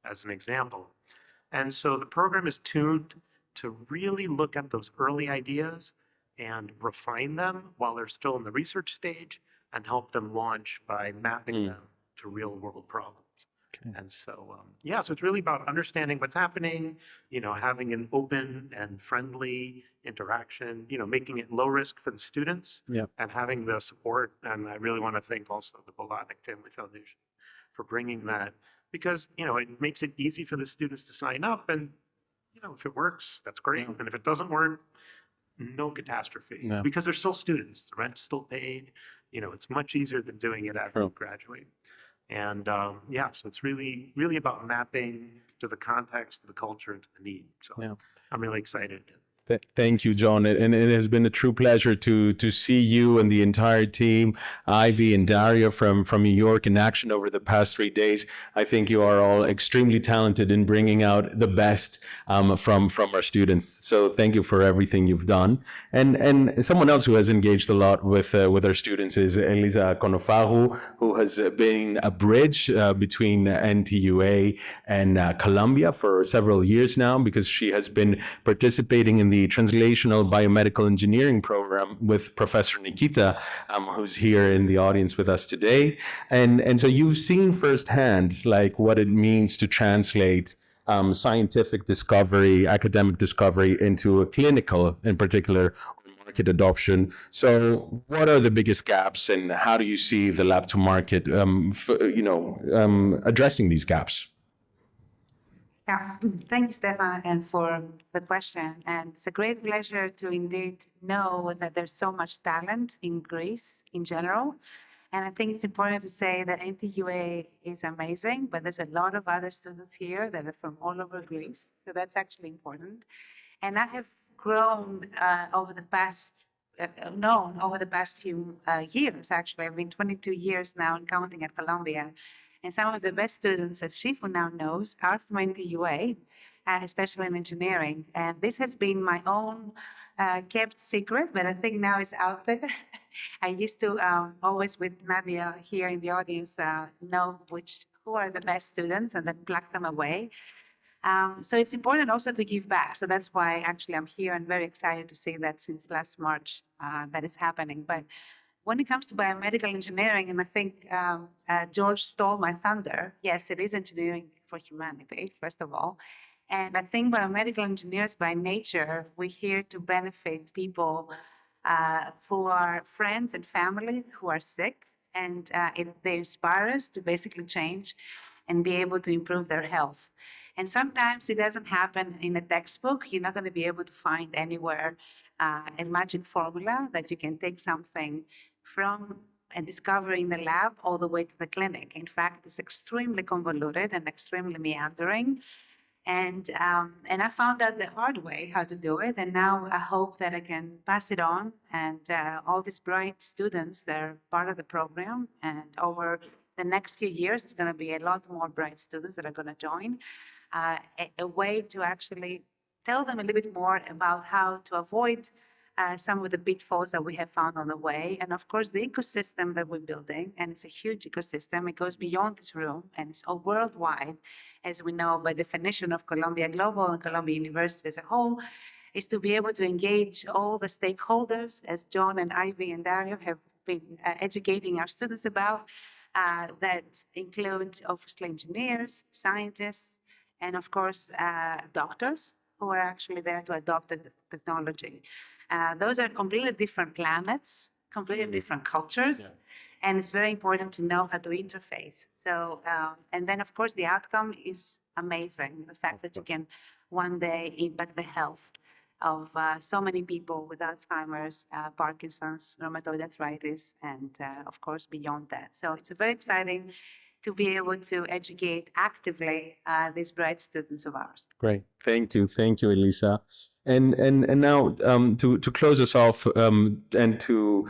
as an example. And so the program is tuned to really look at those early ideas and refine them while they're still in the research stage, and help them launch by mapping them to real world problems. Okay. And so, so it's really about understanding what's happening, having an open and friendly interaction, making it low risk for the students, and having the support. And I really want to thank also the Bolotnik Family Foundation for bringing that, because, it makes it easy for the students to sign up, and, if it works, that's great. And if it doesn't work, no catastrophe, because they're still students, the rent's still paid, it's much easier than doing it after you graduate. And so it's really, really about mapping to the context, to the culture, and to the need. So I'm really excited. Thank you, John. And it has been a true pleasure to see you and the entire team, Ivy and Daria from New York, in action over the past 3 days. I think you are all extremely talented in bringing out the best from our students. So thank you for everything you've done. And someone else who has engaged a lot with our students is Elisa Konofaru, who has been a bridge between NTUA and Columbia for several years now, because she has been participating in the translational biomedical engineering program with Professor Nikita, who's here in the audience with us today. And so you've seen firsthand like what it means to translate scientific discovery, academic discovery into a clinical, in particular, market adoption. So what are the biggest gaps, and how do you see the lab to market, addressing these gaps? Yeah, thank you, Stefan, and for the question. And it's a great pleasure to indeed know that there's so much talent in Greece in general. And I think it's important to say that NTUA is amazing, but there's a lot of other students here that are from all over Greece. So that's actually important. And I have grown over the past few years, actually. I've been 22 years now and counting at Columbia. And some of the best students, as Shifu now knows, are from NTUA. especially in engineering. And this has been my own kept secret, but I think now it's out there. I used to always, with Nadia here in the audience, know who are the best students and then pluck them away. So it's important also to give back. So that's why actually I'm here and very excited to see that since last March that is happening. But when it comes to biomedical engineering, and I think George stole my thunder, yes, it is engineering for humanity, first of all. And I think biomedical engineers by nature, we're here to benefit people who are friends and family who are sick. And they inspire us to basically change and be able to improve their health. And sometimes it doesn't happen in a textbook. You're not going to be able to find anywhere a magic formula that you can take something from a discovery in the lab all the way to the clinic. In fact, it's extremely convoluted and extremely meandering. And I found out the hard way how to do it. And now I hope that I can pass it on. And all these bright students, they're part of the program. And over the next few years, there's going to be a lot more bright students that are going to join. A way to actually tell them a little bit more about how to avoid some of the pitfalls that we have found on the way. And of course, the ecosystem that we're building, and it's a huge ecosystem, it goes beyond this room, and it's all worldwide, as we know by definition of Columbia Global and Columbia University as a whole, is to be able to engage all the stakeholders, as John and Ivy and Dario have been educating our students about, that include obviously engineers, scientists, and of course, doctors who are actually there to adopt the technology. Those are completely different planets, completely different cultures, and it's very important to know how to interface. So, and then of course the outcome is amazing. The fact that you can one day impact the health of so many people with Alzheimer's, Parkinson's, rheumatoid arthritis, and of course beyond that. So it's very exciting to be able to educate actively these bright students of ours. Great. Thank you, Elisa. And now to close us off and to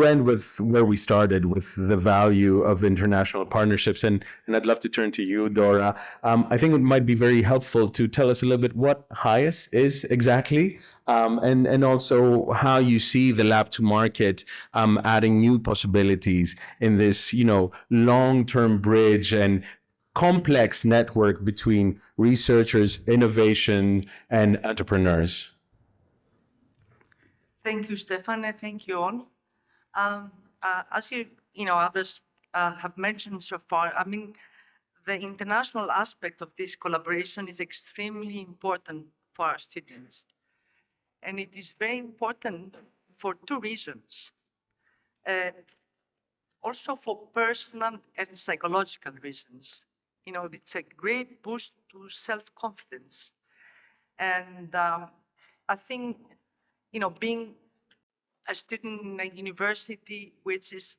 end with where we started, with the value of international partnerships, and I'd love to turn to you, Dora. I think it might be very helpful to tell us a little bit what HIAS is exactly, and also how you see the lab to market adding new possibilities in this, long-term bridge and complex network between researchers, innovation, and entrepreneurs. Thank you, Stefan, and thank you all. As others have mentioned so far, I mean, the international aspect of this collaboration is extremely important for our students. And it is very important for two reasons. Also for personal and psychological reasons. It's a great boost to self-confidence. And I think, being a student in a university which is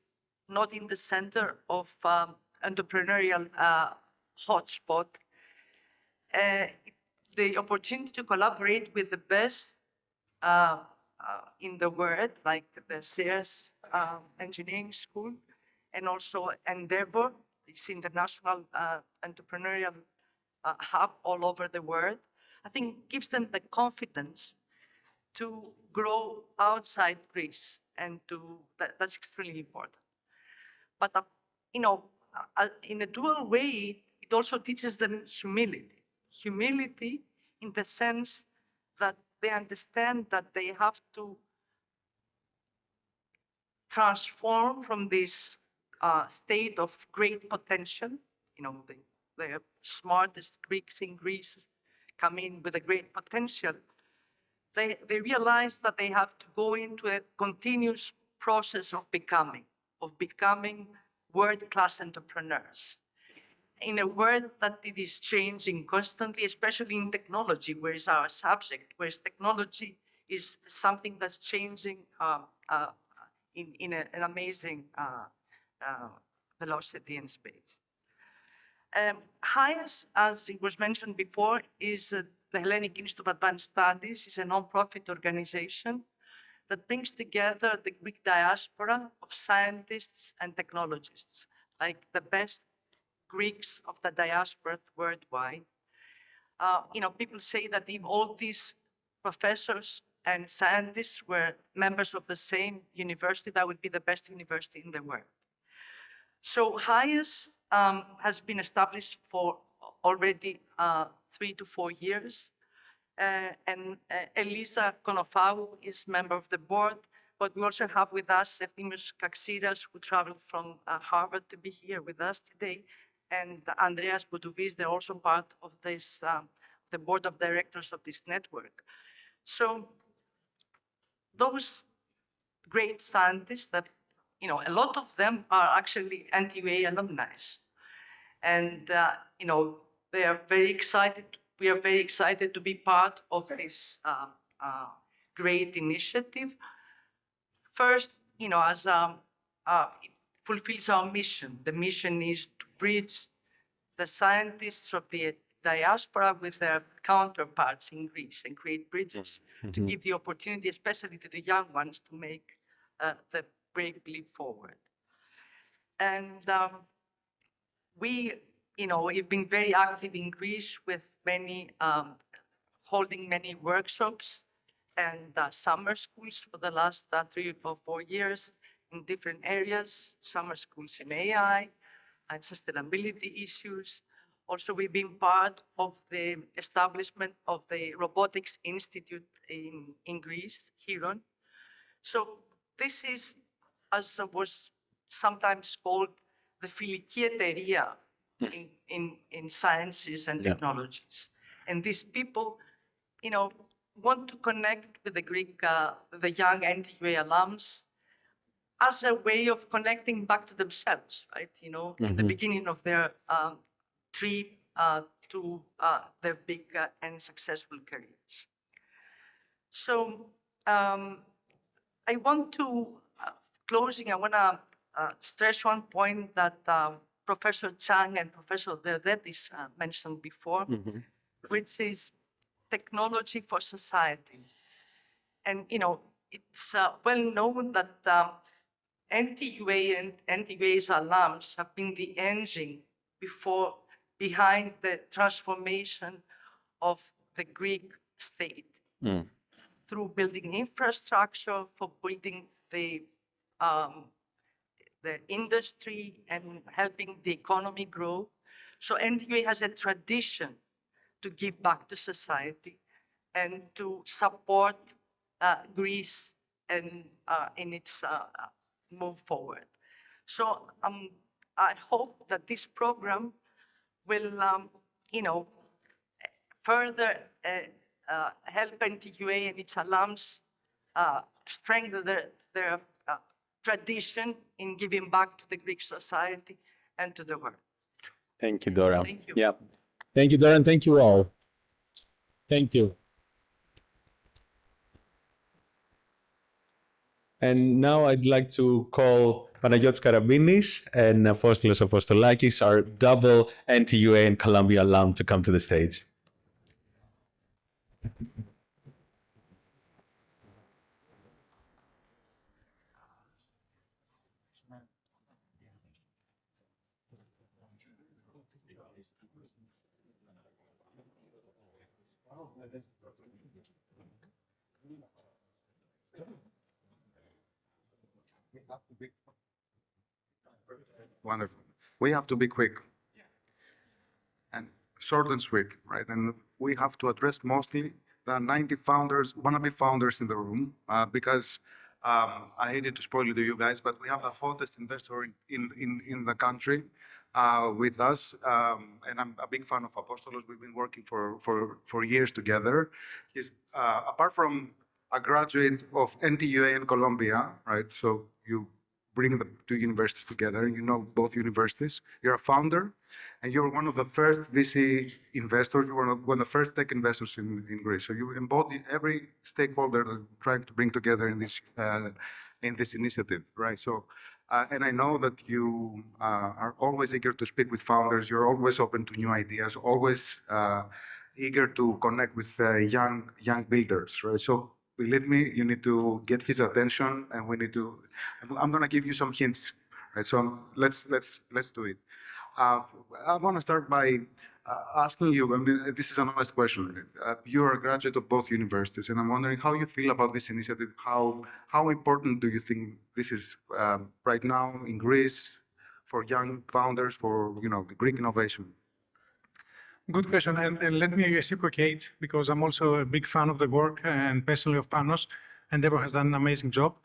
not in the center of entrepreneurial hotspot, the opportunity to collaborate with the best in the world, like the Sears Engineering School, and also Endeavor, this international entrepreneurial hub all over the world, I think gives them the confidence to grow outside Greece, and that's extremely important. But in a dual way, it also teaches them humility. Humility in the sense that they understand that they have to transform from this state of great potential. The smartest Greeks in Greece come in with a great potential. They realize that they have to go into a continuous process of becoming world-class entrepreneurs. In a world that it is changing constantly, especially in technology, where is our subject, whereas technology is something that's changing in an amazing velocity and space. HIAS, as it was mentioned before, is the Hellenic Institute of Advanced Studies, is a non-profit organization that brings together the Greek diaspora of scientists and technologists, like the best Greeks of the diaspora worldwide, people say that if all these professors and scientists were members of the same university, that would be the best university in the world. So HIAS has been established for already 3 to 4 years. And Elisa Konofau is member of the board, but we also have with us Efthymios Kaxiras, who traveled from Harvard to be here with us today, and Andreas Boutouvis, they're also part of this, the board of directors of this network. So those great scientists that, a lot of them are actually NTUA alumni. And, they are very excited. We are very excited to be part of this great initiative. First, as it fulfills our mission. The mission is to bridge the scientists of the diaspora with their counterparts in Greece and create bridges to give the opportunity, especially to the young ones, to make the brave leap forward. And we've been very active in Greece with many, holding many workshops and summer schools for the last 3 or 4 years in different areas, summer schools in AI and sustainability issues. Also, we've been part of the establishment of the Robotics Institute in Greece, Hiron. So this is, as was sometimes called, the Φιλική εταιρεία in sciences and technologies. And these people, want to connect with the Greek, the young NTUA alums as a way of connecting back to themselves, right? In the beginning of their trip to their big and successful careers. So I want to, closing, I want to stress one point that Professor Chang and Professor Deodatis mentioned before, which is technology for society. And, it's well known that NTUA and NTUA's alums have been the engine behind the transformation of the Greek state through building infrastructure, for building the industry and helping the economy grow. So NTUA has a tradition to give back to society and to support Greece and in its move forward. So I hope that this program will, further help NTUA and its alums strengthen their tradition in giving back to the Greek society and to the world. Thank you, Dora. Thank you. Yeah. Thank you, Dora, and thank you all. Thank you. And now I'd like to call Panagiotis Karabinis and Apostolos Apostolakis, our double NTUA and Columbia alum, to come to the stage. Wonderful. We have to be quick and short and sweet, right? And we have to address mostly the 90 founders, wannabe founders in the room, because I hated to spoil it to you guys, but we have the hottest investor in the country with us, and I'm a big fan of Apostolos. We've been working for years together. He's apart from a graduate of NTUA in Columbia, right? So you bring the two universities together, and you know both universities. You're a founder, and you're one of the first VC investors. You were one of the first tech investors in Greece. So you embody every stakeholder that we're trying to bring together in this initiative, right? So, and I know that you are always eager to speak with founders. You're always open to new ideas, always eager to connect with young builders, right? So believe me, you need to get his attention, and we need to. I'm going to give you some hints, right? So let's do it. I want to start by asking you, I mean, this is an honest question. You're a graduate of both universities, and I'm wondering how you feel about this initiative. How important do you think this is right now in Greece for young founders, for Greek innovation? Good question, and let me reciprocate because I'm also a big fan of the work and personally of Panos. Endeavor has done an amazing job.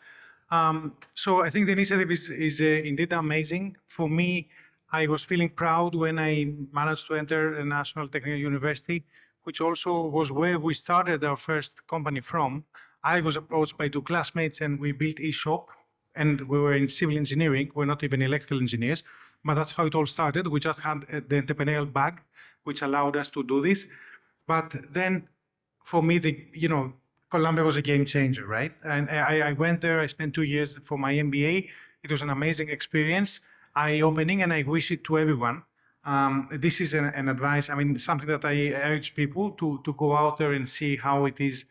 So I think the initiative is indeed amazing. For me, I was feeling proud when I managed to enter a national technical university, which also was where we started our first company from. I was approached by two classmates and we built eShop, and we were in civil engineering. We're not even electrical engineers, but that's how it all started. We just had the entrepreneurial bug, which allowed us to do this. But then for me, Columbia was a game changer, right? And I went there, I spent 2 years for my MBA. It was an amazing experience, eye-opening, and I wish it to everyone. This is an advice, I mean, something that I urge people to go out there and see how it is,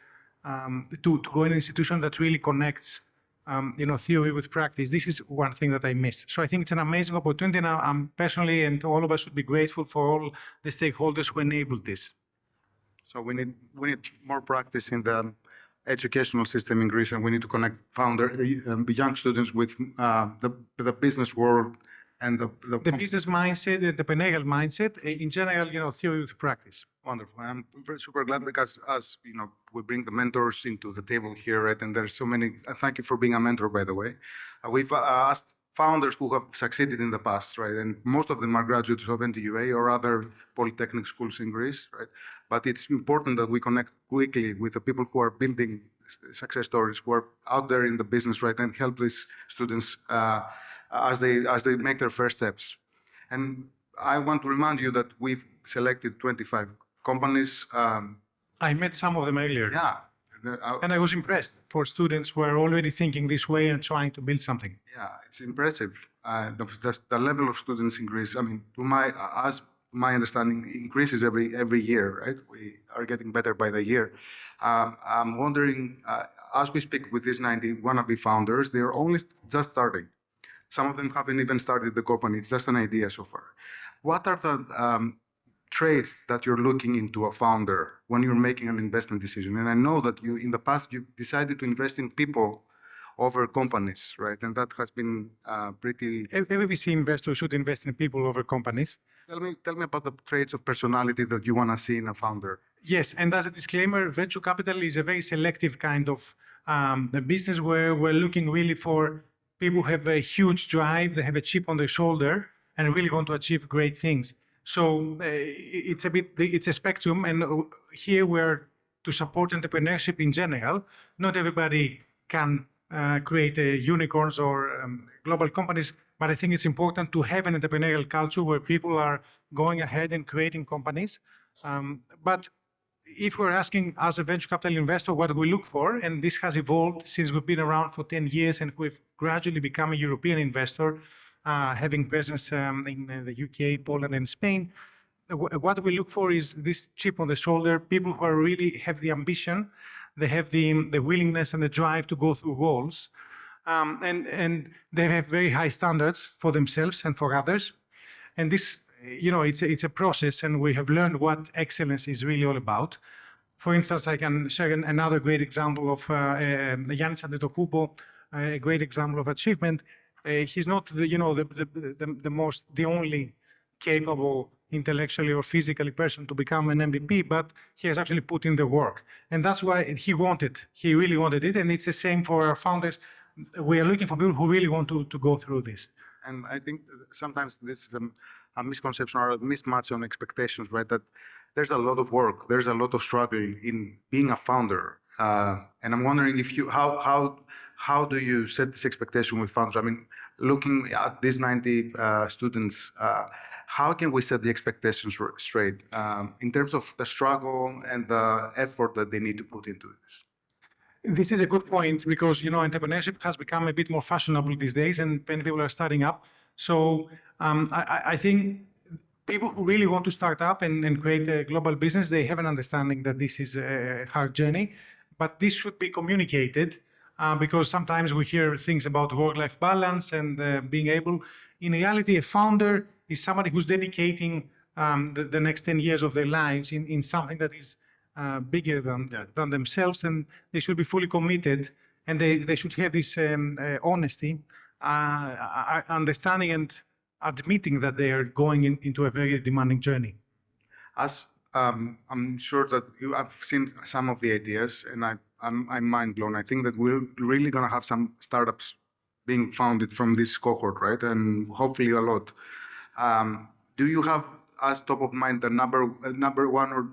to go in an institution that really connects, theory with practice. This is one thing that I missed. So I think it's an amazing opportunity, and I'm personally, and all of us should be grateful for all the stakeholders who enabled this. So we need more practice in the educational system in Greece, and we need to connect young students with the business world and the business mindset, the entrepreneurial mindset, in general, theory with practice. Wonderful. I'm super glad because as we bring the mentors into the table here, right? And there's so many. Thank you for being a mentor, by the way. We've asked founders who have succeeded in the past, right? And most of them are graduates of NTUA or other polytechnic schools in Greece, right? But it's important that we connect quickly with the people who are building success stories, who are out there in the business, right? And help these students as they make their first steps. And I want to remind you that we've selected 25 companies. I met some of them earlier. Yeah. And I was impressed for students who are already thinking this way and trying to build something. Yeah, it's impressive. The level of students in Greece, I mean, as my understanding, increases every year, right? We are getting better by the year. I'm wondering, as we speak with these 90 wannabe founders, they're only just starting. Some of them haven't even started the company. It's just an idea so far. What are the traits that you're looking into a founder when you're making an investment decision? And I know that in the past, you decided to invest in people over companies, right? And that has been pretty... Every VC investor should invest in people over companies. Tell me about the traits of personality that you want to see in a founder. Yes, and as a disclaimer, venture capital is a very selective kind of the business where we're looking really for people who have a huge drive, they have a chip on their shoulder, and really want to achieve great things. So it's a spectrum, and here we're to support entrepreneurship in general. Not everybody can create unicorns or global companies, but I think it's important to have an entrepreneurial culture where people are going ahead and creating companies. But if we're asking as a venture capital investor what we look for, and this has evolved since we've been around for 10 years and we've gradually become a European investor, having presence in the UK, Poland, and Spain. What we look for is this chip on the shoulder, people who are really have the ambition, they have the willingness and the drive to go through walls, and they have very high standards for themselves and for others. And this, it's a process, and we have learned what excellence is really all about. For instance, I can share another great example of Yannis Antetokounmpo, a great example of achievement. He's not the only capable intellectually or physically person to become an MVP, but he has actually put in the work. And that's why he really wanted it. And it's the same for our founders. We are looking for people who really want to go through this. And I think sometimes this is a misconception or a mismatch on expectations, right? That there's a lot of work, there's a lot of struggle in being a founder. And I'm wondering if how do you set this expectation with founders? I mean, looking at these 90 students, how can we set the expectations straight in terms of the struggle and the effort that they need to put into this? This is a good point because, entrepreneurship has become a bit more fashionable these days and many people are starting up. So I think people who really want to start up and create a global business, they have an understanding that this is a hard journey, but this should be communicated because sometimes we hear things about work-life balance and being able, in reality, a founder is somebody who's dedicating the next 10 years of their lives in something that is bigger than themselves, and they should be fully committed, and they should have this honesty, understanding and admitting that they are going into a very demanding journey. As I'm sure that I've seen some of the ideas, and I'm mind blown. I think that we're really going to have some startups being founded from this cohort, right? And hopefully a lot. Do you have, as top of mind, the number one or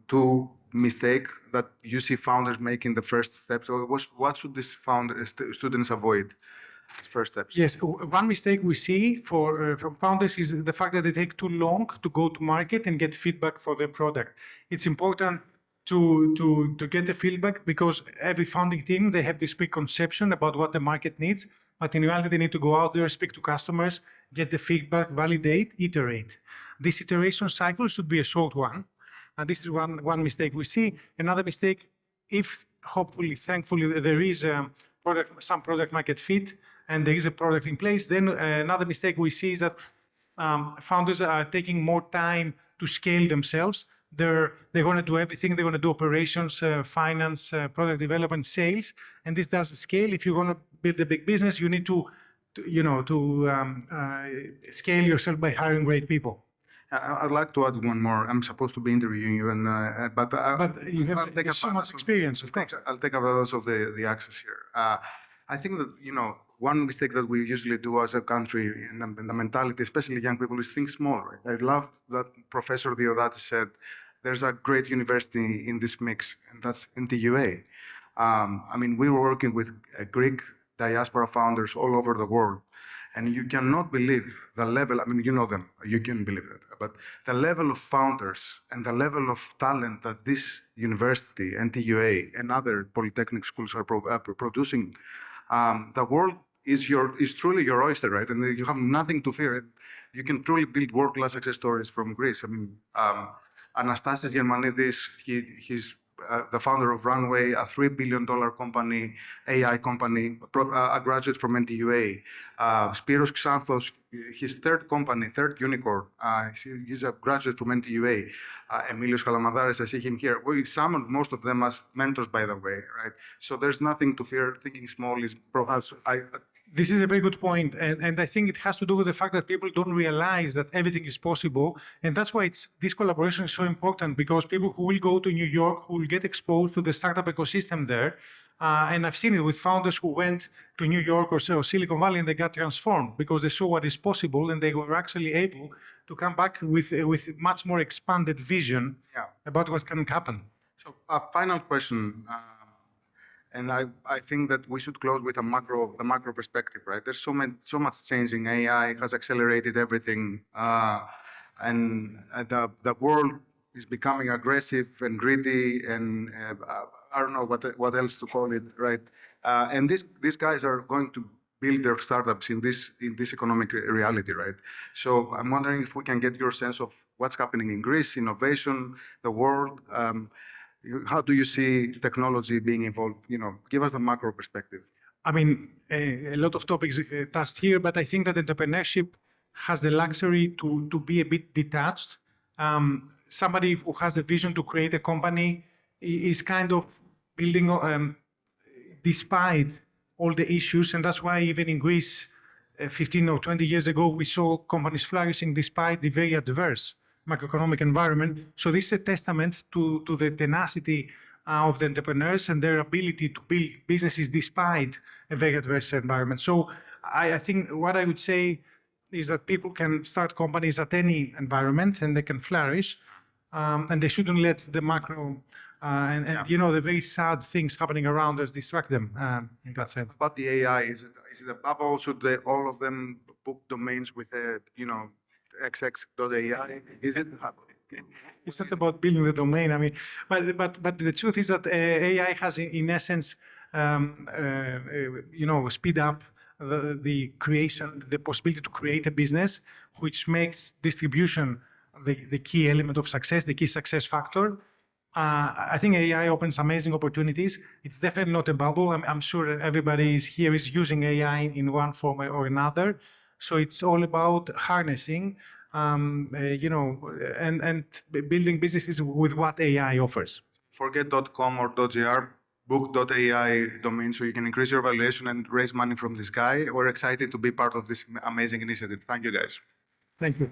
two mistake that you see founders making the first steps? Or what should these students avoid? First steps. Yes, one mistake we see from founders is the fact that they take too long to go to market and get feedback for their product. It's important to get the feedback because every founding team, they have this preconception about what the market needs, but in reality, they need to go out there, speak to customers, get the feedback, validate, iterate. This iteration cycle should be a short one. And this is one mistake we see. Another mistake, if hopefully, thankfully, there is some product market fit and there is a product in place, then another mistake we see is that founders are taking more time to scale themselves. They're going to do everything. They're going to do operations, finance, product development, sales, and this doesn't scale. If you're going to build a big business, you need to scale yourself by hiring great people. I'd like to add one more. I'm supposed to be interviewing you, but you have so much experience. Of course, I'll take advantage of the access here. I think that one mistake that we usually do as a country in the mentality, especially young people, is think small. Right? I loved that Professor Diodatis said, "There's a great university in this mix, and that's NTUA." I mean, we were working with Greek diaspora founders all over the world. And you cannot believe the level, I mean, you know them, you can believe it, but the level of founders and the level of talent that this university, NTUA, and other polytechnic schools are producing, the world is truly your oyster, right? And you have nothing to fear. You can truly build world-class success stories from Greece. I mean, Anastasis Germanidis, he's the founder of Runway, a $3 billion company, AI company, a graduate from NTUA. Spiros Xanthos, his third company, third unicorn, he's a graduate from NTUA. Emilios Kalamadares, I see him here. We summoned most of them as mentors, by the way, right? So there's nothing to fear. Thinking small is perhaps... This is a very good point, and I think it has to do with the fact that people don't realize that everything is possible, and that's why this collaboration is so important, because people who will go to New York, who will get exposed to the startup ecosystem there, and I've seen it with founders who went to New York or Silicon Valley and they got transformed because they saw what is possible and they were actually able to come back with much more expanded vision about what can happen. So a final question. And I think that we should close with the macro perspective, right? There's so much changing. AI has accelerated everything, and the world is becoming aggressive and greedy, and I don't know what else to call it, right? And these guys are going to build their startups in this economic reality, right? So I'm wondering if we can get your sense of what's happening in Greece, innovation, the world. How do you see technology being involved? Give us a macro perspective. I mean, a lot of topics touched here, but I think that entrepreneurship has the luxury to be a bit detached. Somebody who has a vision to create a company is kind of building despite all the issues, and that's why even in Greece, 15 or 20 years ago, we saw companies flourishing despite the very adverse macroeconomic environment. So this is a testament to the tenacity of the entrepreneurs and their ability to build businesses despite a very adverse environment. So I think what I would say is that people can start companies at any environment and they can flourish, and they shouldn't let the macro and the very sad things happening around us distract them. That's it. About the AI, is it a bubble? Should all of them book domains with xx.ai? Is it? It's not about building the domain. I mean, but the truth is that AI has, in essence, speed up the creation, the possibility to create a business, which makes distribution the key element of success, the key success factor. I think AI opens amazing opportunities. It's definitely not a bubble. I'm sure everybody here is using AI in one form or another. So it's all about harnessing and building businesses with what AI offers. Forget .com or .gr, book.ai domain, so you can increase your valuation and raise money from this guy. We're excited to be part of this amazing initiative. Thank you, guys. Thank you.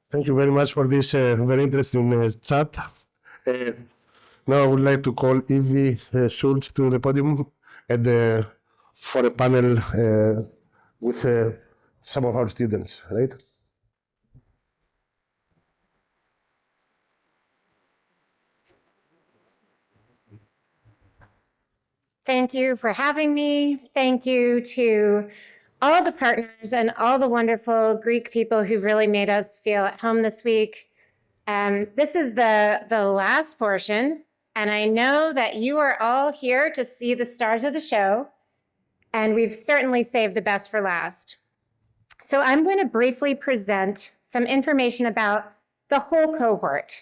Thank you very much for this very interesting chat. Now I would like to call Evie Schultz to the podium and for a panel with some of our students, right? Thank you for having me. Thank you to all the partners and all the wonderful Greek people who really made us feel at home this week. This is the last portion, and I know that you are all here to see the stars of the show, and we've certainly saved the best for last. So I'm going to briefly present some information about the whole cohort,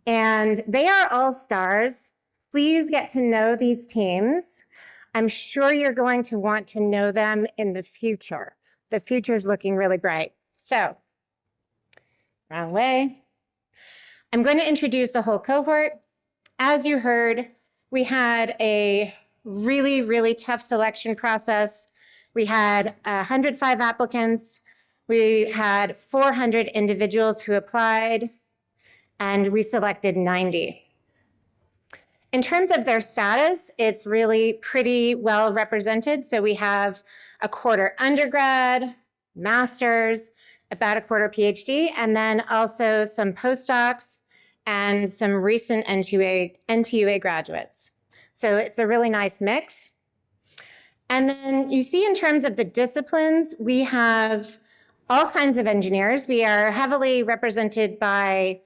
and they are all stars. Please get to know these teams. I'm sure you're going to want to know them in the future. The future is looking really bright. So, wrong way. I'm going to introduce the whole cohort. As you heard, we had a really, really tough selection process. We had 105 applicants. We had 400 individuals who applied, and we selected 90. In terms of their status, it's really pretty well represented. So we have a quarter undergrad, master's, about a quarter PhD, and then also some postdocs and some recent NTUA graduates. So it's a really nice mix. And then you see in terms of the disciplines, we have all kinds of engineers. We are heavily represented by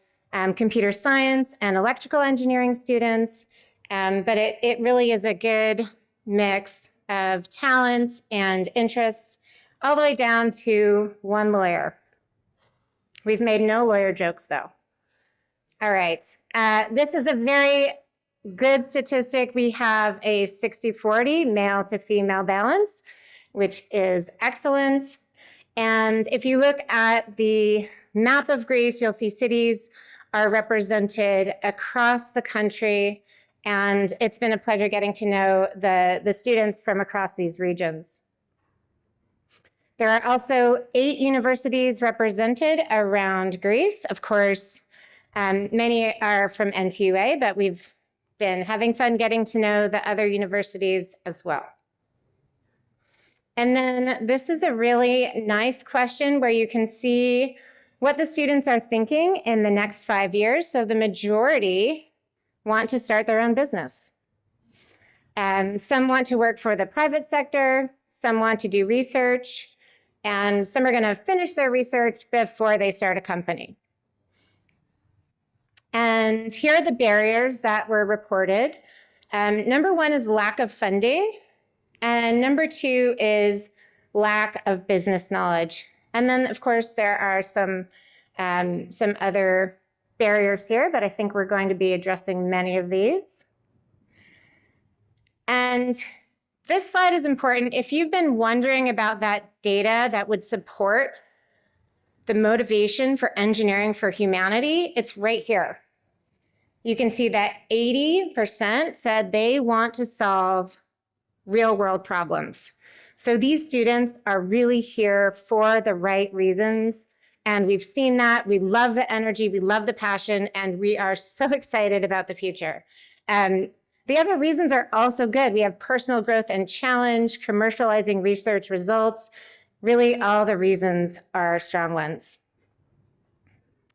computer science and electrical engineering students, but it really is a good mix of talents and interests, all the way down to one lawyer. We've made no lawyer jokes, though. All right, this is a very good statistic. We have a 60-40 male to female balance, which is excellent. And if you look at the map of Greece, you'll see cities are represented across the country. And it's been a pleasure getting to know the students from across these regions. There are also 8 universities represented around Greece. Of course, many are from NTUA, but we've been having fun getting to know the other universities as well. And then this is a really nice question where you can see what the students are thinking in the next 5 years. So the majority want to start their own business. Some want to work for the private sector, some want to do research, and some are going to finish their research before they start a company. And here are the barriers that were reported. Number 1 is lack of funding, and number 2 is lack of business knowledge. And then, of course, there are some other barriers here, but I think we're going to be addressing many of these. And this slide is important. If you've been wondering about that data that would support the motivation for engineering for humanity, it's right here. You can see that 80% said they want to solve real-world problems. So these students are really here for the right reasons, and we've seen that. We love the energy, we love the passion, and we are so excited about the future. The other reasons are also good. We have personal growth and challenge, commercializing research results. Really, all the reasons are strong ones.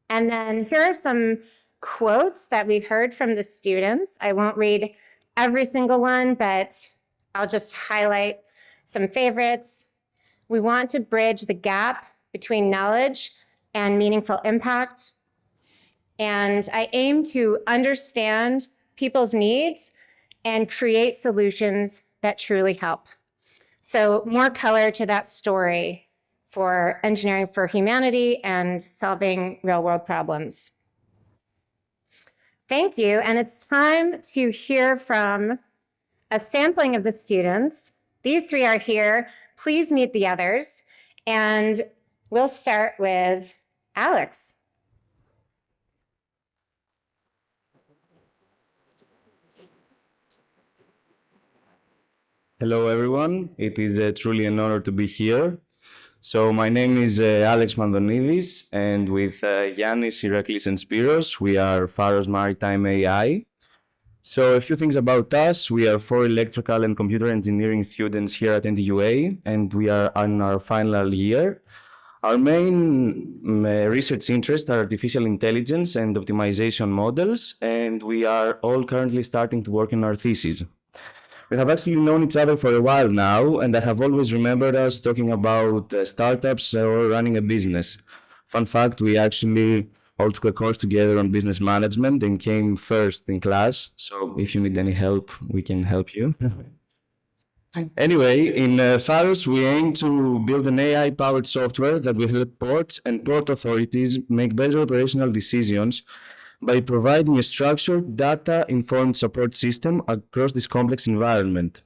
And then here are some quotes that we've heard from the students. I won't read every single one, but I'll just highlight some favorites. We want to bridge the gap between knowledge and meaningful impact. And I aim to understand people's needs and create solutions that truly help. So more color to that story for engineering for humanity and solving real-world problems. Thank you, and it's time to hear from a sampling of the students. These three are here. Please meet the others, and we'll start with Alex. Hello, everyone. It is truly an honor to be here. So my name is Alex Mandonidis, and with Yannis, Iraklis, and Spiros, we are Pharos Maritime AI. So a few things about us. We are 4 electrical and computer engineering students here at NTUA, and we are in our final year. Our main research interests are artificial intelligence and optimization models, and we are all currently starting to work on our thesis. We have actually known each other for a while now, and I have always remembered us talking about startups or running a business. Fun fact, we actually all took a course together on business management and came first in class. So if you need any help, we can help you. Anyway, in Pharos, we aim to build an AI-powered software that will help ports and port authorities make better operational decisions by providing a structured, data-informed support system across this complex environment.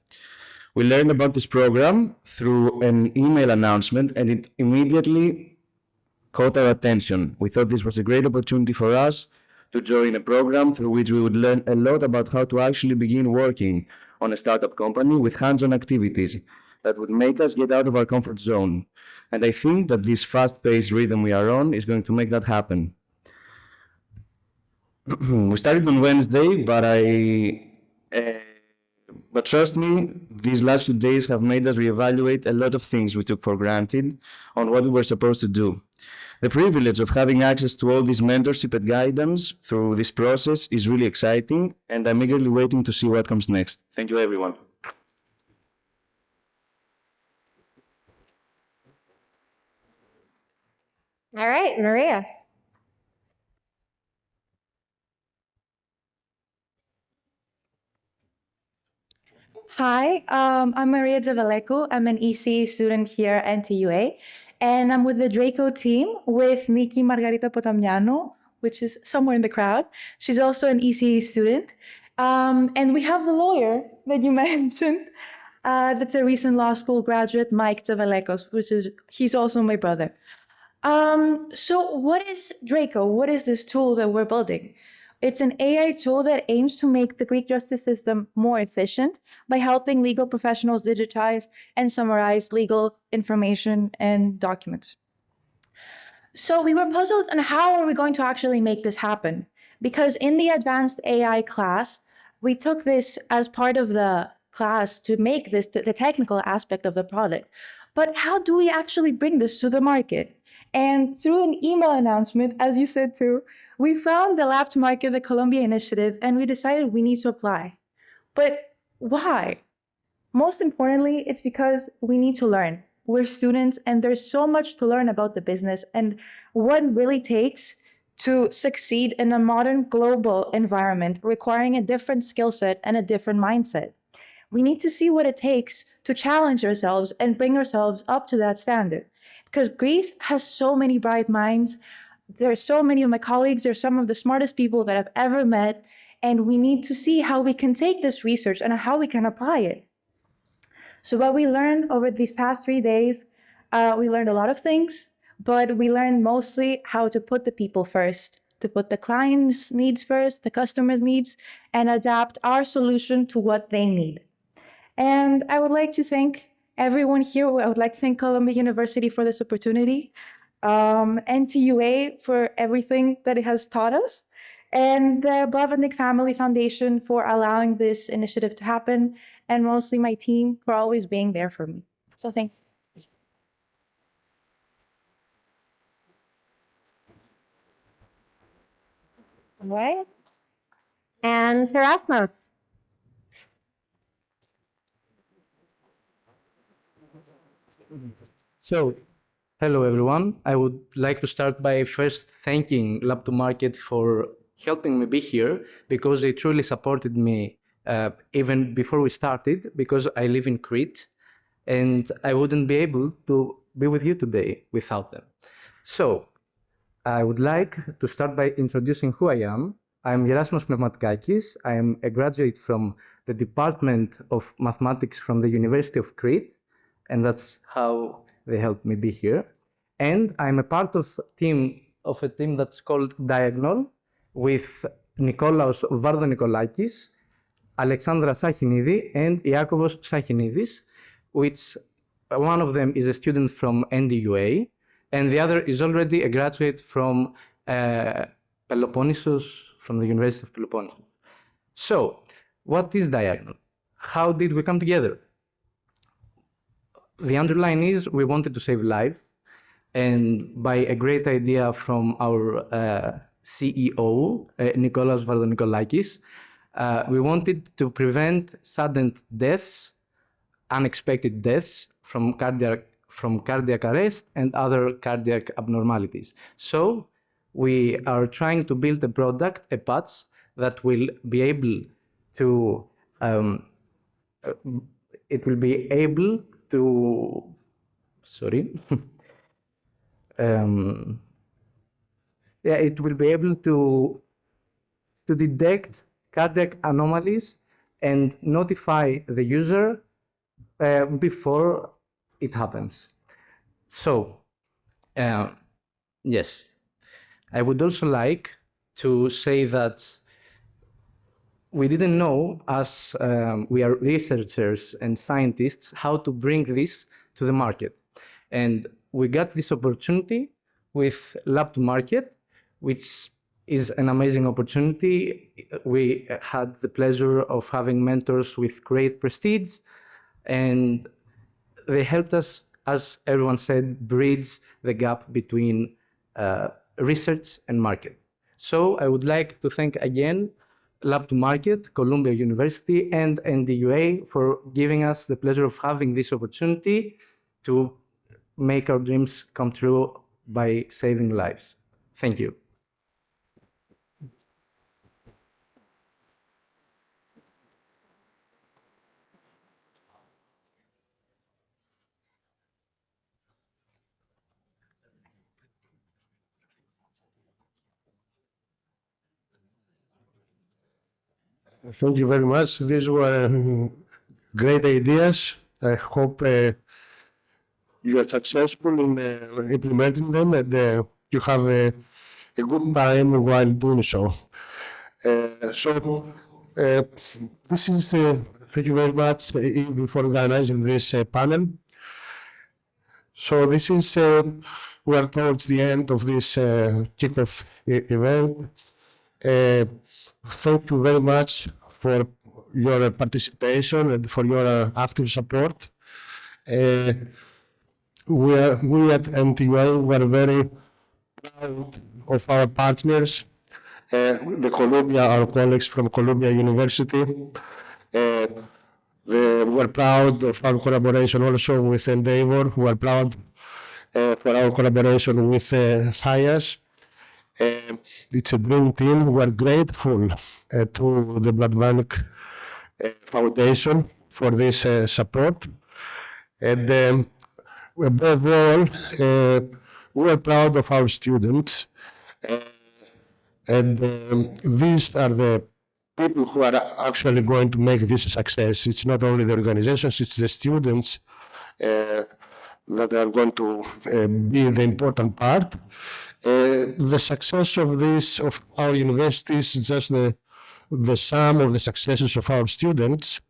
We learned about this program through an email announcement, and it immediately caught our attention. We thought this was a great opportunity for us to join a program through which we would learn a lot about how to actually begin working on a startup company with hands-on activities that would make us get out of our comfort zone. And I think that this fast-paced rhythm we are on is going to make that happen. We started on Wednesday, but trust me, these last few days have made us reevaluate a lot of things we took for granted on what we were supposed to do. The privilege of having access to all this mentorship and guidance through this process is really exciting, and I'm eagerly waiting to see what comes next. Thank you, everyone. All right, Maria. Hi, I'm Maria Devaleco. I'm an EC student here at NTUA, and I'm with the Draco team with Nikki Margarita Potamiano, which is somewhere in the crowd. She's also an EC student. And we have the lawyer that you mentioned. That's a recent law school graduate, Mike Devalekos, he's also my brother. So what is Draco? What is this tool that we're building? It's an AI tool that aims to make the Greek justice system more efficient by helping legal professionals digitize and summarize legal information and documents. So we were puzzled on how are we going to actually make this happen? Because in the advanced AI class, we took this as part of the class to make this the technical aspect of the product. But how do we actually bring this to the market? And through an email announcement, as you said too, we found the Lab to Market, the Columbia initiative, and we decided we need to apply. But why? Most importantly, it's because we need to learn. We're students, and there's so much to learn about the business and what it really takes to succeed in a modern global environment requiring a different skill set and a different mindset. We need to see what it takes to challenge ourselves and bring ourselves up to that standard. Because Greece has so many bright minds. There are so many of my colleagues. They're some of the smartest people that I've ever met. And we need to see how we can take this research and how we can apply it. So what we learned over these past 3 days, we learned a lot of things, but we learned mostly how to put the people first, to put the client's needs first, the customer's needs, and adapt our solution to what they need. And I would like to thank everyone here. I would like to thank Columbia University for this opportunity, NTUA for everything that it has taught us, and the Blavatnik Family Foundation for allowing this initiative to happen, and mostly my team for always being there for me. So thank you. All right. And Erasmus. So, hello everyone. I would like to start by first thanking Lab to Market for helping me be here, because they truly supported me even before we started, because I live in Crete and I wouldn't be able to be with you today without them. So, I would like to start by introducing who I am. I'm Gerasimus Pneumatikakis. I am a graduate from the Department of Mathematics from the University of Crete, and that's how they helped me be here. And I'm a part of a team that's called Diagonal with Nikolaos Vardonikolakis, Alexandra Sachinidi, and Iakovos Sachinidis, which one of them is a student from NDUA, and the other is already a graduate from Peloponnesus, from the University of Peloponnesus. So, what is Diagonal? How did we come together? The underline is we wanted to save lives, and by a great idea from our CEO, Nikolaos Vardonikolakis, we wanted to prevent sudden deaths, unexpected deaths from cardiac arrest and other cardiac abnormalities. So we are trying to build a product, a patch, that will be able to, it will be able to, it will be able to detect cardiac anomalies and notify the user before it happens. So, yes, I would also like to say that we didn't know, as we are researchers and scientists, how to bring this to the market. And we got this opportunity with Lab to Market, which is an amazing opportunity. We had the pleasure of having mentors with great prestige, and they helped us, as everyone said, bridge the gap between research and market. So I would like to thank again Lab to Market, Columbia University, and NDUA for giving us the pleasure of having this opportunity to make our dreams come true by saving lives. Thank you. Thank you very much. These were great ideas. I hope you are successful in implementing them, and you have a good time while doing so. This is, thank you very much for organizing this panel. So this is, we are towards the end of this kickoff event. Thank you very much for your participation and for your active support. We at NTUA were very proud of our partners, our colleagues from Columbia University. We're proud of our collaboration also with Endeavor. We're proud for our collaboration with HIAS. It's a dream team. We're grateful to the Blood Bank Foundation for this support. And above all, we're proud of our students. And these are the people who are actually going to make this a success. It's not only the organizations, it's the students that are going to be the important part. The success of our universities is just the sum of the successes of our students.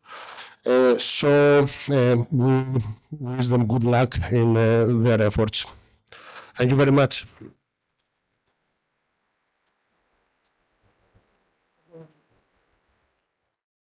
So we wish them good luck in their efforts. Thank you very much.